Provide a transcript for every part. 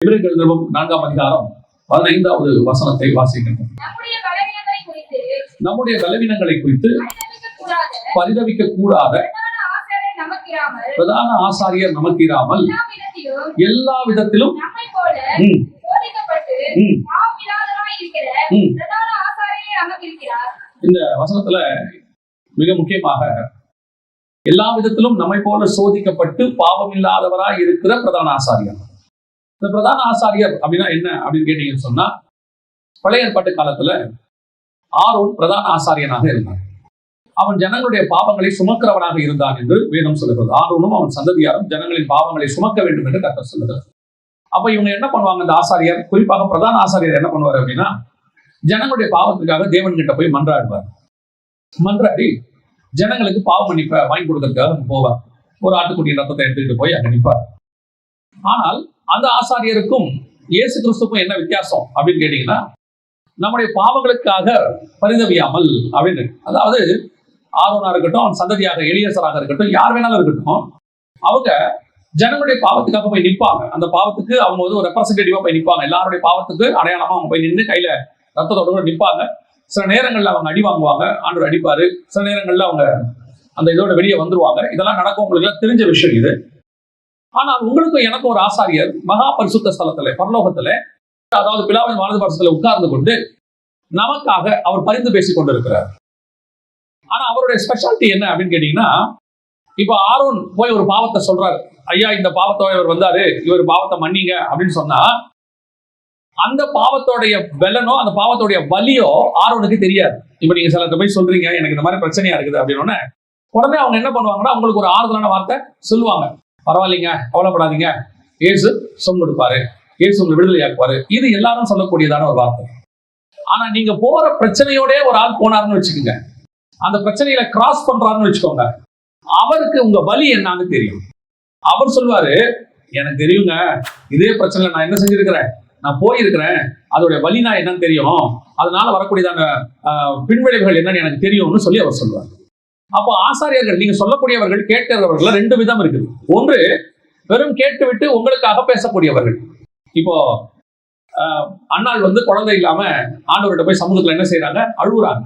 எபிரேயர் நிருபம் 4ஆம் அதிகாரம் 15வது வசனத்தை வாசிக்கின்றோம். நம்முடைய பலவீனங்களை குறித்து பரிதவிக்க கூடாத பிரதான ஆசாரியர் நமக்கு இராமல் எல்லா விதத்திலும் இந்த வசனத்துல மிக முக்கியமாக எல்லா விதத்திலும் நம்மை போல சோதிக்கப்பட்டு பாவம் இல்லாதவராய் இருக்கிற பிரதான ஆசாரியர். இந்த பிரதான ஆசாரியர் அப்படின்னா என்ன அப்படின்னு கேட்டீங்கன்னு சொன்னா, பழைய ஏற்பாட்டு காலத்துல ஆரோன் பிரதான ஆசாரியனாக இருந்தான். அவன் ஜனங்களுடைய பாவங்களை சுமக்கிறவனாக இருந்தான் என்று வேதம் சொல்லுகிறது. ஆரோனும் அவன் சந்ததியாரும் ஜனங்களின் பாவங்களை சுமக்க வேண்டும் என்று கர்த்தர் சொல்லுகிறது. அப்ப இவங்க என்ன பண்ணுவாங்க? இந்த ஆசாரியர், குறிப்பாக பிரதான ஆசாரியர் என்ன பண்ணுவார் அப்படின்னா, ஜனங்களுடைய பாவத்துக்காக தேவன் கிட்ட போய் மன்றாடுவார். மன்றாடி ஜனங்களுக்கு பாவ மன்னிப்பை வாங்கி கொடுக்கறதுக்காக போவார். ஒரு ஆட்டுக்குட்டியின் ரத்தத்தை எடுத்துக்கிட்டு போய் அங்க நிற்பார். ஆனால் அந்த ஆசாரியருக்கும் இயேசு கிறிஸ்துக்கும் என்ன வித்தியாசம் அப்படின்னு கேட்டீங்கன்னா, நம்முடைய பாவங்களுக்காக பரிதவியாமல் அப்படின்னு, அதாவது ஆரோனா இருக்கட்டும், அவன் சந்ததியாக எலியேசராக இருக்கட்டும், யார் வேணாலும் இருக்கட்டும், அவங்க ஜனங்களுடைய பாவத்துக்காக போய் நிற்பாங்க. அந்த பாவத்துக்கு அவங்க வந்து ஒரு ரெப்ரசன்டேட்டிவா போய் நிற்பாங்க. எல்லாருடைய பாவத்துக்கு அடையாளமா அவங்க போய் நின்று கையில ரத்தத்தோட கூட நிற்பாங்க. சில நேரங்கள்ல அவங்க அடி வாங்குவாங்க, ஆண்டவர் அடிப்பாரு. சில நேரங்கள்ல அவங்க அந்த இதோட வெளியே வந்துருவாங்க. இதெல்லாம் நடக்கும், உங்களுக்கு எல்லாம் தெரிஞ்ச விஷயம் இது. ஆனால் உங்களுக்கும் எனக்கும் ஒரு ஆசாரியர் மகா பரிசுத்த ஸ்தலத்துல, பரலோகத்துல, அதாவது பிதாவின் வலது பார்சத்துல உட்கார்ந்து கொண்டு நமக்காக அவர் பரிந்து பேசிக் கொண்டிருக்கிறார். ஆனா அவருடைய ஸ்பெஷாலிட்டி என்ன அப்படின்னு கேட்டீங்கன்னா, இப்ப ஆரோன் போய் ஒரு பாவத்தை சொல்றாரு, ஐயா இந்த பாவத்தோட இவர் வந்தாரு, இவர் பாவத்தை மன்னிங்க அப்படின்னு சொன்னா, அந்த பாவத்தோடைய பலனோ அந்த பாவத்தோடைய வலியோ ஆரோனுக்கு தெரியாது. இப்ப நீங்க சில போய் சொல்றீங்க, எனக்கு இந்த மாதிரி பிரச்சனையா இருக்குது அப்படின்னு உடனே அவங்க என்ன பண்ணுவாங்கன்னா, அவங்களுக்கு ஒரு ஆறுதலான வார்த்தை சொல்லுவாங்க. பரவாயில்லைங்க, கவலைப்படாதீங்க, இயேசு சொம் கொடுப்பாரு, இயேசு உங்களை விடுதலையாக்குவாரு. இது எல்லாரும் சொல்லக்கூடியதான ஒரு வார்த்தை. ஆனா நீங்க போற பிரச்சனையோட ஒரு ஆள் போனாருன்னு வச்சுக்கோங்க, அந்த பிரச்சனையில கிராஸ் பண்றாருன்னு வச்சுக்கோங்க, அவருக்கு உங்க வலி என்னன்னு தெரியும். அவர் சொல்லுவாரு, எனக்கு தெரியுங்க, இதே பிரச்சனைல நான் என்ன செஞ்சிருக்கிறேன், நான் போயிருக்கிறேன், அதோடைய வலி நான் என்னன்னு தெரியும், அதனால வரக்கூடியதான பின்விளைவுகள் என்னன்னு எனக்கு தெரியும்னு சொல்லி அவர் சொல்லுவார். அப்போ ஆசாரியர்கள், நீங்க சொல்லக்கூடியவர்கள், கேட்கிறவர்கள் ரெண்டு விதம் இருக்குது. ஒன்று வெறும் கேட்டுவிட்டு உங்களுக்காக பேசக்கூடியவர்கள். இப்போ அண்ணாள் வந்து குழந்தை இல்லாம ஆண்டவர்கிட்ட போய் சமூகத்துல என்ன செய்யறாங்க, அழுகுறாங்க.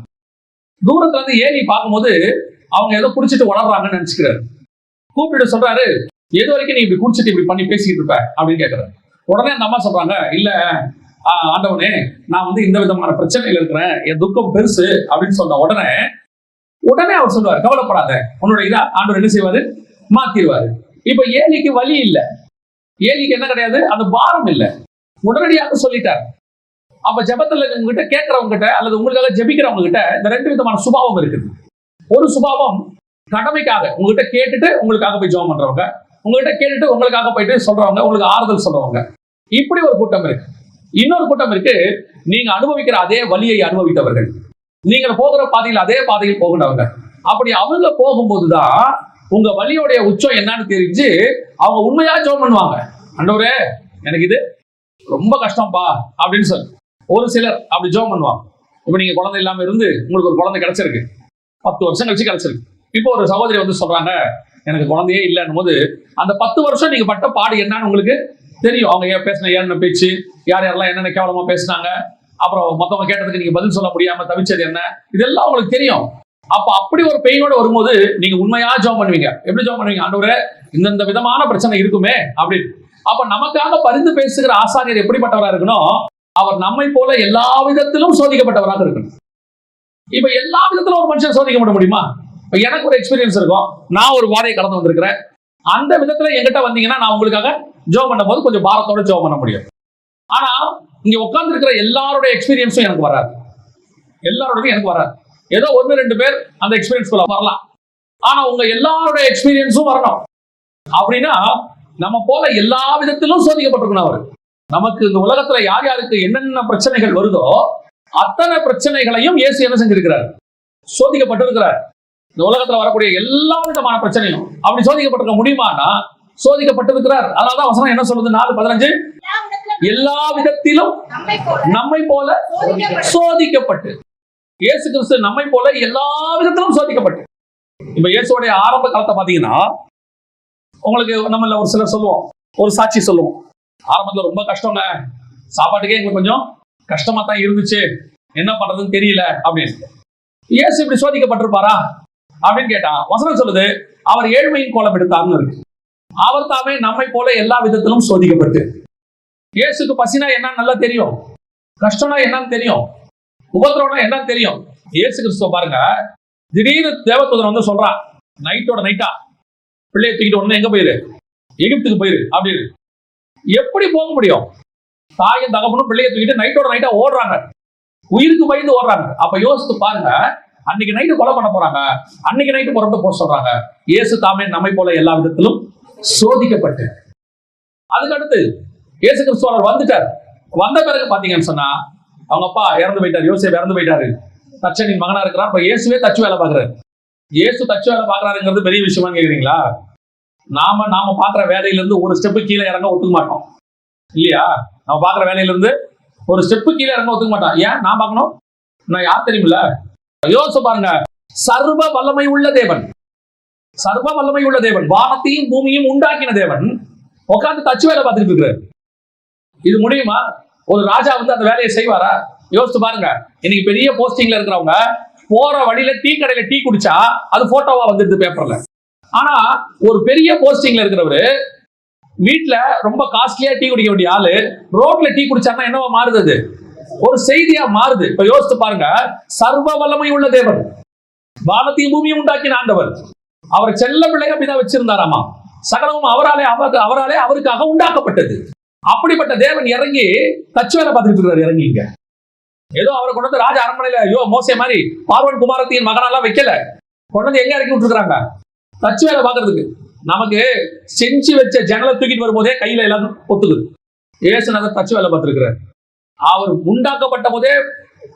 தூரத்துல இருந்து ஏறி பார்க்கும்போது அவங்க ஏதோ குடிச்சிட்டு வளர்றாங்கன்னு நினைச்சுக்கிறாரு. கூப்பிட்டு சொல்றாரு, எது வரைக்கும் நீ இப்படி குடிச்சிட்டு இப்படி பண்ணி பேசிக்கிட்டு இருப்ப அப்படின்னு கேட்கிறாரு. உடனே அந்த அம்மா சொல்றாங்க, இல்ல ஆண்டவனே, நான் வந்து இந்த விதமான பிரச்சனையில இருக்கிறேன், என் துக்கம் பெருசு அப்படின்னு சொன்ன உடனே அவர் சொல்லுவார், கவலைப்படாத, உன்னோட இதா ஆண்டவர் என்ன செய்வாரு, மாத்திடுவாரு. இப்ப ஏலிக்கு வலி இல்லை, ஏலிக்கு என்ன கிடையாது, அந்த பாரம் இல்லை, உடனடியாக சொல்லிட்டார். அப்ப ஜெபத்துல உங்ககிட்ட கேட்கறவங்க கிட்ட அல்லது உங்களுக்காக ஜெபிக்கிறவங்க கிட்ட இந்த ரெண்டு விதமான சுபாவம் இருக்குது. ஒரு சுபாவம் கடமைக்காக உங்ககிட்ட கேட்டுட்டு உங்களுக்காக போய் ஜெபம் பண்றவங்க, உங்ககிட்ட கேட்டுட்டு உங்களுக்காக போயிட்டு சொல்றவங்க, உங்களுக்கு ஆறுதல் சொல்றவங்க, இப்படி ஒரு கூட்டம் இருக்கு. இன்னொரு கூட்டம் இருக்கு, நீங்க அனுபவிக்கிற அதே வலியை அனுபவித்தவர்கள், நீங்கள் போகிற பாதையில் அதே பாதையில் போகிறவங்க. அப்படி அவங்க போகும்போதுதான் உங்க வலியோடைய உச்சம் என்னன்னு தெரிஞ்சு அவங்க உண்மையா ஜெபம் பண்ணுவாங்க. ஆண்டவரே எனக்கு இது ரொம்ப கஷ்டம்பா அப்படின்னு சொல்லி ஒரு சிலர் அப்படி ஜெபம் பண்ணுவாங்க. இப்ப நீங்க குழந்தை இல்லாம இருந்து உங்களுக்கு ஒரு குழந்தை கிடைச்சிருக்கு, 10 வருஷம் கழிச்சு கிடைச்சிருக்கு. இப்போ ஒரு சகோதரி வந்து சொல்றாங்க, எனக்கு குழந்தையே இல்லைன்னும் போது அந்த 10 வருஷம் நீங்க பட்ட பாடு என்னன்னு உங்களுக்கு தெரியும். அவங்க பேசின ஏறின பேச்சு, யார் யாரெல்லாம் என்னென்ன கேவலமா பேசினாங்க, அப்புறம் மத்தவங்க கேட்டதுக்கு நீங்க பதில் சொல்ல முடியாம தவிச்சது என்ன, இதெல்லாம் உங்களுக்கு தெரியும். அப்ப அப்படி ஒரு பெயினோட வரும்போது நீங்க உண்மையா ஜெபம் பண்ணுவீங்க. எப்படி ஜெபம் பண்ணுவீங்க, ஆண்டவரே இந்த விதமான பிரச்சனை இருக்குமே அப்படின்னு. அப்ப நமக்காக பரிந்து பேசுகிற ஆசாரியர் எப்படிப்பட்டவராக இருக்கணும், அவர் நம்மை போல எல்லா விதத்திலும் சோதிக்கப்பட்டவராக இருக்கணும். இப்ப எல்லா விதத்திலும் ஒரு மனுஷன் சோதிக்கப்பட முடியுமா? இப்ப எனக்கு ஒரு எக்ஸ்பீரியன்ஸ் இருக்கும், நான் ஒரு வாதையை கடந்து வந்திருக்கிறேன், அந்த விதத்துல என்கிட்ட வந்தீங்கன்னா நான் உங்களுக்காக ஜெபம் பண்ணும் போது கொஞ்சம் பாரத்தோட ஜெபம் பண்ண முடியும். ஆனா இங்க உட்கார்ந்து இருக்கிற எல்லாருடைய எக்ஸ்பீரியன்ஸும் எனக்கு வராது, எல்லாரோடய எனக்கு வராது. ஏதோ 1-2 பேர் அந்த எக்ஸ்பீரியன்ஸ் வரலாம், ஆனா உங்க எல்லாருடைய எக்ஸ்பீரியன்ஸும் வரணும். அப்படின்னா நம்ம போல எல்லா விதத்திலும் சோதிக்கப்பட்டிருக்கணும். அவர் நமக்கு இந்த உலகத்துல யார் யாருக்கு என்னென்ன பிரச்சனைகள் வருதோ அத்தனை பிரச்சனைகளையும் இயேசு என்ன செஞ்சிருக்கிறார், சோதிக்கப்பட்டிருக்கிறார். இந்த உலகத்துல வரக்கூடிய எல்லா விதமான பிரச்சனையும் அப்படி சோதிக்கப்பட்டிருக்க முடியுமானா சோதிக்கப்பட்டிருக்கிறார். அதனாலதான் வசனம் என்ன சொல்லுது, 4:15, எல்லா விதத்திலும் நம்மை போல சோதிக்கப்பட்டு. இயேசு கிறிஸ்து நம்மை போல எல்லா விதத்திலும் சோதிக்கப்பட்டு. இப்ப இயேசுடைய ஆரம்ப காலத்தை பாத்தீங்கன்னா, உங்களுக்கு நம்மள ஒரு சிலர் சொல்லுவோம், ஒரு சாட்சி சொல்லுவோம், ஆரம்பத்துல ரொம்ப கஷ்டங்க, சாப்பாட்டுக்கே எங்களுக்கு கொஞ்சம் கஷ்டமா தான் இருந்துச்சு, என்ன பண்றதுன்னு தெரியல அப்படின்னு. இயேசு இப்படி சோதிக்கப்பட்டிருப்பாரா அப்படின்னு கேட்டான். வசனம் சொல்லுது, அவர் ஏழ்மையின் கோலம் எடுத்தார்னு இருக்கு. அவர் தாமே நம்மை போல எல்லா விதத்திலும் சோதிக்கப்பட்டு. இயேசுக்கு பசினா என்னன்னு நல்லா தெரியும், கஷ்டம்னா என்னன்னு தெரியும், உபத்திரவம்னா என்னன்னு தெரியும். இயேசு கிறிஸ்துவ பாருங்க, திடீர்னு தேவதூதன் வந்து சொல்றான், நைட்டோட நைட்டா பிள்ளையை தூக்கிட்டு உடனே எங்க போயிரு, எகிப்துக்கு போயிரு அப்படின்னு. எப்படி போக முடியும்? தாயும் தகப்பனும் பிள்ளையை தூக்கிட்டு நைட்டோட நைட்டா ஓடுறாங்க, உயிருக்கு பயந்து ஓடுறாங்க. அப்ப யோசித்து பாருங்க, அன்னைக்கு நைட்டு கொலை பண்ண போறாங்க, அன்னைக்கு நைட்டு புறப்பட்டு போக சொல்றாங்க. இயேசு தாமே நம்மை போல எல்லா விதத்திலும் சோதிக்கப்பட்டு. அதுக்கு அடுத்து இயேசு கிறிஸ்துவர் வந்துட்டார். வந்த பிறகு பாத்தீங்கன்னு சொன்னா, அவங்க அப்பா இறந்து போயிட்டாரு, யோசேப்பு இறந்து போயிட்டாரு, தச்சனின் மகனா இருக்கிறார். இப்ப இயேசுவே தச்சு வேலை பாக்குறாரு. இயேசு தச்சு வேலை பாக்குறாருங்கிறது பெரிய விஷயமா கேக்குறீங்களா? நாம பாக்குற வேலையில இருந்து ஒரு ஸ்டெப்பு கீழே இறங்க ஒத்துக்க மாட்டோம் இல்லையா? நம்ம பாக்குற வேலையில இருந்து ஒரு ஸ்டெப்பு கீழே இறங்க ஒத்துக்க மாட்டோம். ஏன் நான் பார்க்கணும்? நான் யார் தெரியுமில்ல? யோசிச்சு பாருங்க, சர்வ வல்லமை உள்ள தேவன், சர்வ வல்லமை உள்ள தேவன், வானத்தையும் பூமியும் உண்டாக்கின தேவன் உட்காந்து தச்சு வேலை பார்த்துட்டு இருக்கிறார். இது முடியுமா? ஒரு ராஜா வந்து அந்த வேலையை செய்வாரா? யோசிச்சு பாருங்க. இன்னைக்கு பெரிய போஸ்டிங்ல இருக்கிறவங்க போற வழியில டீ கடையில டீ குடிச்சா அது போட்டோவா வந்துருது பேப்பர்ல. ஆனா ஒரு பெரிய போஸ்டிங்ல இருக்கிறவரு வீட்டுல ரொம்ப காஸ்ட்லியா டீ குடிக்க வேண்டிய ஆளு ரோட்ல டீ குடிச்சாங்கன்னா என்னவா மாறுது? ஒரு செய்தியா மாறுது. இப்ப யோசித்து பாருங்க, சர்வ வல்லமை உள்ள தேவன், வானத்தையும் பூமியும் உண்டாக்கின ஆண்டவர், அவர் செல்ல பிள்ளைக அப்படிதான் வச்சிருந்தாராமா. சகலமும் அவராலே அவருக்காக உண்டாக்கப்பட்டது. அப்படிப்பட்ட தேவன் இறங்கி தச்சு வேலை பார்த்துட்டு இருக்காரு. இறங்கி இங்க ஏதோ அவரை கொண்டு வந்து ராஜ அரண்மனையில மோசே மாதிரி பார்வன் குமாரத்தின் மகனெல்லாம் வைக்கல, கொண்டு வந்து எங்க இறக்கி விட்டுருக்காங்க? தச்சு வேலை பார்க்கறதுக்கு. நமக்கு செஞ்சு வச்ச ஜன்னலை தூக்கிட்டு வரும்போதே கையில எல்லாரும் ஒத்துக்குது. ஏசுநாதர் தச்சு வேலை பார்த்திருக்கிறார். அவர் உண்டாக்கப்பட்ட போதே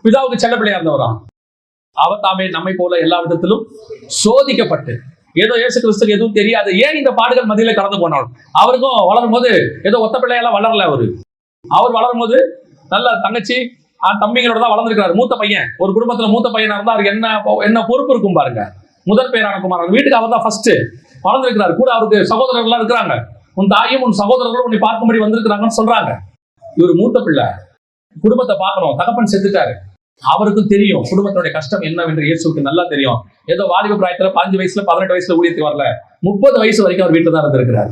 பிதாவுக்கு செல்ல பிள்ளையா இருந்தவராம். அவர் தாமே நம்மை போல எல்லா விதத்திலும் சோதிக்கப்பட்டு. ஏதோ இயேசு கிறிஸ்துக்கு எதுவும் தெரியாது, ஏன் இந்த பாடுகள் மத்தியில கடந்து போனாலும். அவருக்கும் வளரும் போது ஏதோ ஒத்த பிள்ளையெல்லாம் வளரல. அவர் வளரும் போது நல்ல தங்கச்சி தம்பிங்களோட தான் வளர்ந்துருக்காரு. மூத்த பையன், ஒரு குடும்பத்துல மூத்த பையனா இருந்தா அவருக்கு என்ன பொறுப்பு இருக்கும் பாருங்க. முதல் பேரான குமாரன், வீட்டுக்கு அவர் தான் ஃபர்ஸ்ட் வளர்ந்துருக்கிறார். கூட அவருக்கு சகோதரர்கள் இருக்கிறாங்க. உன் தாயும் உன் சகோதரர்களும் உன்னை பார்க்கும்படி வந்திருக்கிறாங்கன்னு சொல்றாங்க. இவர் மூத்த பிள்ளை, குடும்பத்தை பார்க்கணும். தகப்பன் செத்துட்டாரு. அவருக்கும் தெரியும் குடும்பத்தினுடைய கஷ்டம் என்னவென்று இயேசுக்கு நல்லா தெரியும். ஏதோ வாலிப பிராயத்துல 15 வயசுல 18 வயசுல ஊழியத்துக்கு வரல, 30 வயசு வரைக்கும் அவர் வீட்டுல தான் இருந்திருக்கிறார்.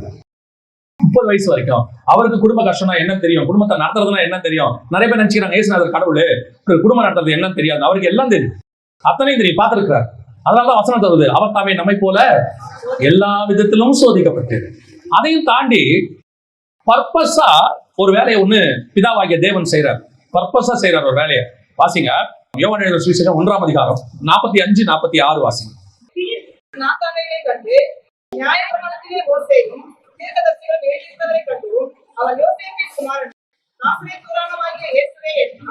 30 வயசு வரைக்கும் அவருக்கு குடும்ப கஷ்டம்னா என்ன தெரியும், குடும்பத்தை நடத்துறதுனா என்ன தெரியும். நிறைய பேர் நினைச்சுக்கிறாங்க இயேசுநாதர் கடவுள், குடும்பம் நடத்துறது என்ன தெரியாது. அவருக்கு எல்லாம் தெரியும், அத்தனையும் தெரியும், பார்த்திருக்கிறார். அதனாலதான் வசனம் தருவது, அவர் தாமே நம்மை போல எல்லா விதத்திலும் சோதிக்கப்பட்டு. அதையும் தாண்டி பர்பஸா ஒரு வேலையை ஒண்ணு பிதாவாகிய தேவன் செய்யறார். பர்பஸா செய்யறார் ஒரு வேலையை. வாசிங்க, யோவான் எழுதின சுவிசேஷம் 1ஆம் அதிகாரம் 45, 46 வாசிங்க. நாத்தானையை கண்டு நியாயப்பிரமாணத்திலே மோசேயும் தீர்க்கதரிசிகளும் எழுதியிருந்தவரை கண்டும் அவர் யோசேப்பின் குமாரன்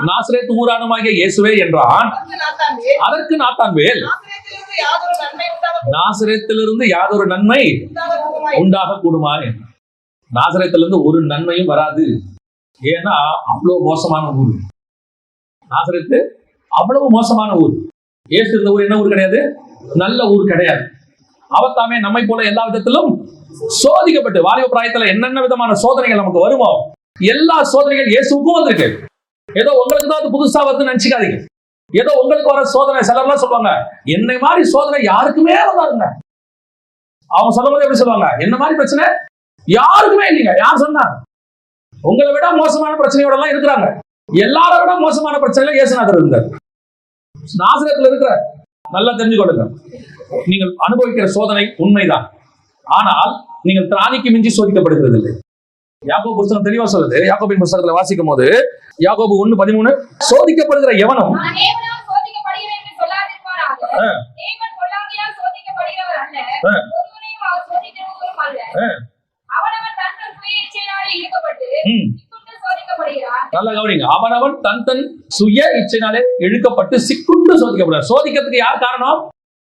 நாசரேத்து ஊரானுமாகிய இயேசுவே என்றான். அதற்கு நாத்தான்வேல், நாசரேத்திலிருந்து யாதொரு நன்மை உண்டாக கூடுமா? நாசரேத்திலிருந்து ஒரு நன்மையும் வராது. ஏன்னா அவ்வளவு மோசமான ஊர் நாசரேத்து, அவ்வளவு மோசமான ஊர். இயேசு இருந்த ஊர் என்ன ஊர் கிடையாது, நல்ல ஊர் கிடையாது. அவர் தாமே நம்மை போல எல்லா விதத்திலும் சோதிக்கப்பட்டு. வாலிப பிராயத்துல என்னென்ன விதமான சோதனைகள் நமக்கு வருமோ எல்லா சோதனைகள் இயேசுக்கும் வந்திருக்கு. ஏதோ உங்களுக்கு தான் அது புதுசா வருதுன்னு நினைச்சுக்காதீங்க. ஏதோ உங்களுக்கு வர சோதனை, சிலர்லாம் சொல்லுவாங்க என்னை மாதிரி சோதனை யாருக்குமே வராதுங்க. அவங்க சொல்லும் போது எப்படி சொல்லுவாங்க, என்ன மாதிரி பிரச்சனை யாருக்குமே இல்லைங்க. யார் சொன்னா? உங்களை விட மோசமான பிரச்சனையோட எல்லாம் இருக்கிறாங்க. எல்லாரை விட மோசமான பிரச்சனையில இயேசுநாதர் இருந்தார். நாசரேத்துல இருக்கிற நல்லா தெரிஞ்சுக்கொள்ளுங்க. நீங்கள் அனுபவிக்கிற சோதனை உண்மைதான், ஆனால் நீங்கள் திராணிக்கு மிஞ்சி சோதிக்கப்படுகிறது இல்லை. யாக்கோபு புத்தகம் தெளிவா சொல்லுது. யாக்கோபின் புத்தகத்துல வாசிக்கும் போது யாக்கோபு 1:13, சோதிக்கப்படுகிற எவனும் நல்ல கவனிங்க. அவனவன் தன் சுய இச்சையினாலே இழுக்கப்பட்டு சிக்குண்டு சோதிக்கப்படுறார். சோதிக்கிறதுக்கு யார் காரணம்?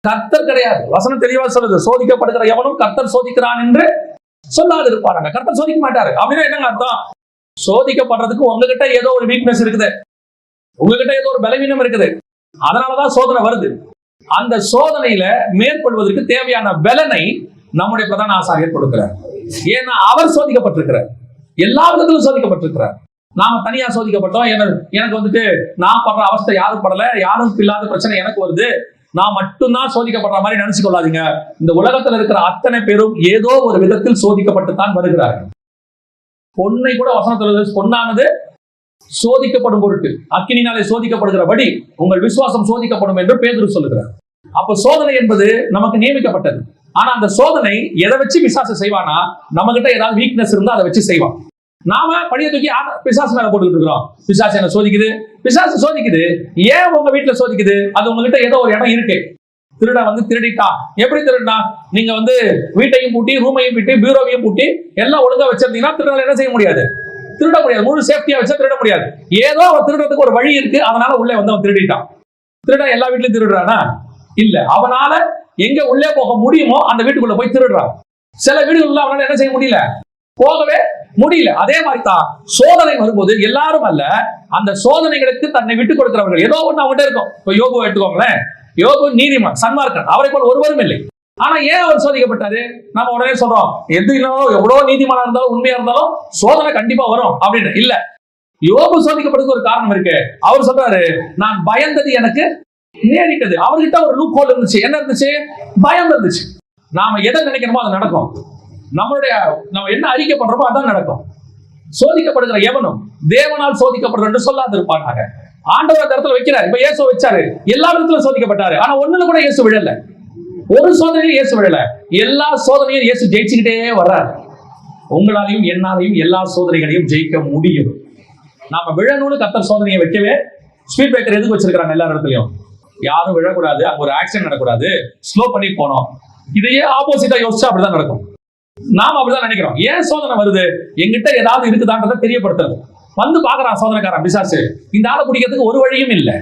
கர்த்தர் கிடையாது. வசனம் தெளிவா சொல்லுது, சோதிக்கப்படுகிற எவனும் கர்த்தர் சோதிக்கிறான் என்று சொல்லாது இருப்பாங்க. கர்த்தர் சோதிக்க மாட்டாரு. அப்படின்னா என்னங்க அர்த்தம்? சோதிக்கப்படுறதுக்கு உங்ககிட்ட ஏதோ ஒரு வீக்னஸ் இருக்குது, உங்ககிட்ட ஏதோ ஒரு பலவீனம் இருக்குது, அதனாலதான் சோதனை வருது. அந்த சோதனையில மேற்கொள்வதற்கு தேவையான பலனை நம்முடைய பிரதான ஆசாரியர் கொடுக்கிறார். ஏன்னா அவர் சோதிக்கப்பட்டிருக்கிறார். எல்லா விதத்திலும் சோதிக்கப்பட்டிருக்கிறார். நாம தனியா சோதிக்கப்பட்டோம். எனக்கு வந்துட்டு நான் படுற அவஸ்தை யாரும் படல, யாரும் இல்லாத பிரச்சனை எனக்கு வருது, நான் மட்டும்தான் சோதிக்கப்படுற மாதிரி நினைச்சு கொள்ளாதீங்க. இந்த உலகத்துல இருக்கிற அத்தனை பேரும் ஏதோ ஒரு விதத்தில் சோதிக்கப்பட்டுத்தான் வருகிறார்கள். பொன்னை கூட வசனத்துல பொன்னானது சோதிக்கப்படும் பொருட்டு அக்கினினாலே சோதிக்கப்படுகிறபடி உங்கள் விசுவாசம் சோதிக்கப்படும் என்று பேதுரு சொல்லுகிறார். அப்ப சோதனை என்பது நமக்கு நியமிக்கப்பட்டது. ஆனா அந்த சோதனை எதை வச்சு பிசாசு செய்வானா, நம்ம கிட்ட ஏதாவது வீக்னஸ் இருந்தா அதை வச்சு செய்வான். நாம படிய தூக்கி பிசாசு மேல போட்டுக்கிட்டு இருக்கிறோம். பிசாசு என்ன சோதிக்குது, பிசாசு சோதிக்குது. ஏன் உங்க வீட்டுல சோதிக்குது? அது உங்ககிட்ட ஏதோ ஒரு இடம் இருக்கு. திருட வந்து திருடிட்டா. எப்படி திருடா? நீங்க வந்து வீட்டையும் பூட்டி, ரூமையும் பூட்டி, பீரோவையும் பூட்டி எல்லாம் ஒழுங்கா வச்சிருந்தீங்கன்னா திருட என்ன செய்ய முடியாது? திருட முடியாது. முழு சேஃப்டியா வச்சா திருட முடியாது. ஏதோ அவன் திருடத்துக்கு ஒரு வழி இருக்கு, அதனால உள்ளே வந்து அவன் திருடிட்டான். திருட எல்லா வீட்லயும் திருடுறானா? இல்ல. அவனால எங்க உள்ளே போக முடியுமோ அந்த வீட்டுக்குள்ள போய் திருடுறான். சில வீடுகள்ல அவனால என்ன செய்ய முடியல, போகவே முடியல. அதே மாதிரி தான் சோதனை வரும்போது எல்லாரும் அல்ல, அந்த சோதனைகளுக்கு தன்னை விட்டுக் கொடுக்கிறவர்கள் ஏதோ ஒண்ணு அவங்ககிட்ட இருக்கும். இப்ப யோபு எடுத்துக்கோங்களேன். யோபு நீதிமான், சன்மார்க்கன், அவரை போல ஒருவரும் இல்லை. ஆனா ஏன் அவர் சோதிக்கப்பட்டாரு? நம்ம உடனே சொல்றோம், எது இல்லைனாலும் எவ்வளவு நீதிமானா இருந்தாலும் உண்மையா இருந்தாலும் சோதனை கண்டிப்பா வரும் அப்படின்னு. இல்ல, யோபு சோதிக்கப்படுறதுக்கு ஒரு காரணம் இருக்கு. அவர் சொல்றாரு, நான் பயந்தது எனக்கு நேரிட்டது. அவர்கிட்ட ஒரு லூப் ஹோல் இருந்துச்சு. என்ன இருந்துச்சு? பயம் இருந்துச்சு. நாம எதை நினைக்கிறோமோ அது நடக்கும். நம்ம என்ன அறிக்கை பண்றோமோ அதான் நடக்கும். சோதிக்கப்படுகிற எவனும் தேவனால் சோதிக்கப்படுறது என்று சொல்லாதிருப்பானாக. ஆண்டவர் அந்த இடத்துல வைக்கிறார். இப்ப இயேசு வச்சாரு, எல்லா விதத்திலும் சோதிக்கப்பட்டாரு. ஆனா ஒண்ணுல கூட இயேசு விழல. ஒரு சோதனையும் இயேசு விழல. எல்லா சோதனையும் இயேசு ஜெயிச்சுக்கிட்டே வர்றார். உங்களாலையும் என்னாலையும் எல்லா சோதனைகளையும் ஜெயிக்க முடியும். நாம விழணும்னு கர்த்தர் சோதனையை வைக்கவே ஸ்பீட் பிரேக்கர் எதுக்கு வச்சிருக்காங்க? எல்லா இடத்துலயும் யாரும் விழக்கூடாது, அங்க ஒரு ஆக்சிடென்ட் நடக்கூடாது, ஸ்லோ பண்ணி போனோம். இதையே ஆப்போசிட்டா யோசிச்சா அப்படிதான் நடக்கும். நாம அப்படிதான் நினைக்கிறோம். ஏன் சோதனை வருது? எங்கிட்ட ஏதாவது இருக்குதான்றதை தெரியப்படுத்துறது. வந்து பாக்குறான் சோதனைக்காரன் பிசாசு, இந்த ஆளை பிடிக்கிறதுக்கு ஒரு வழியும் இல்லை.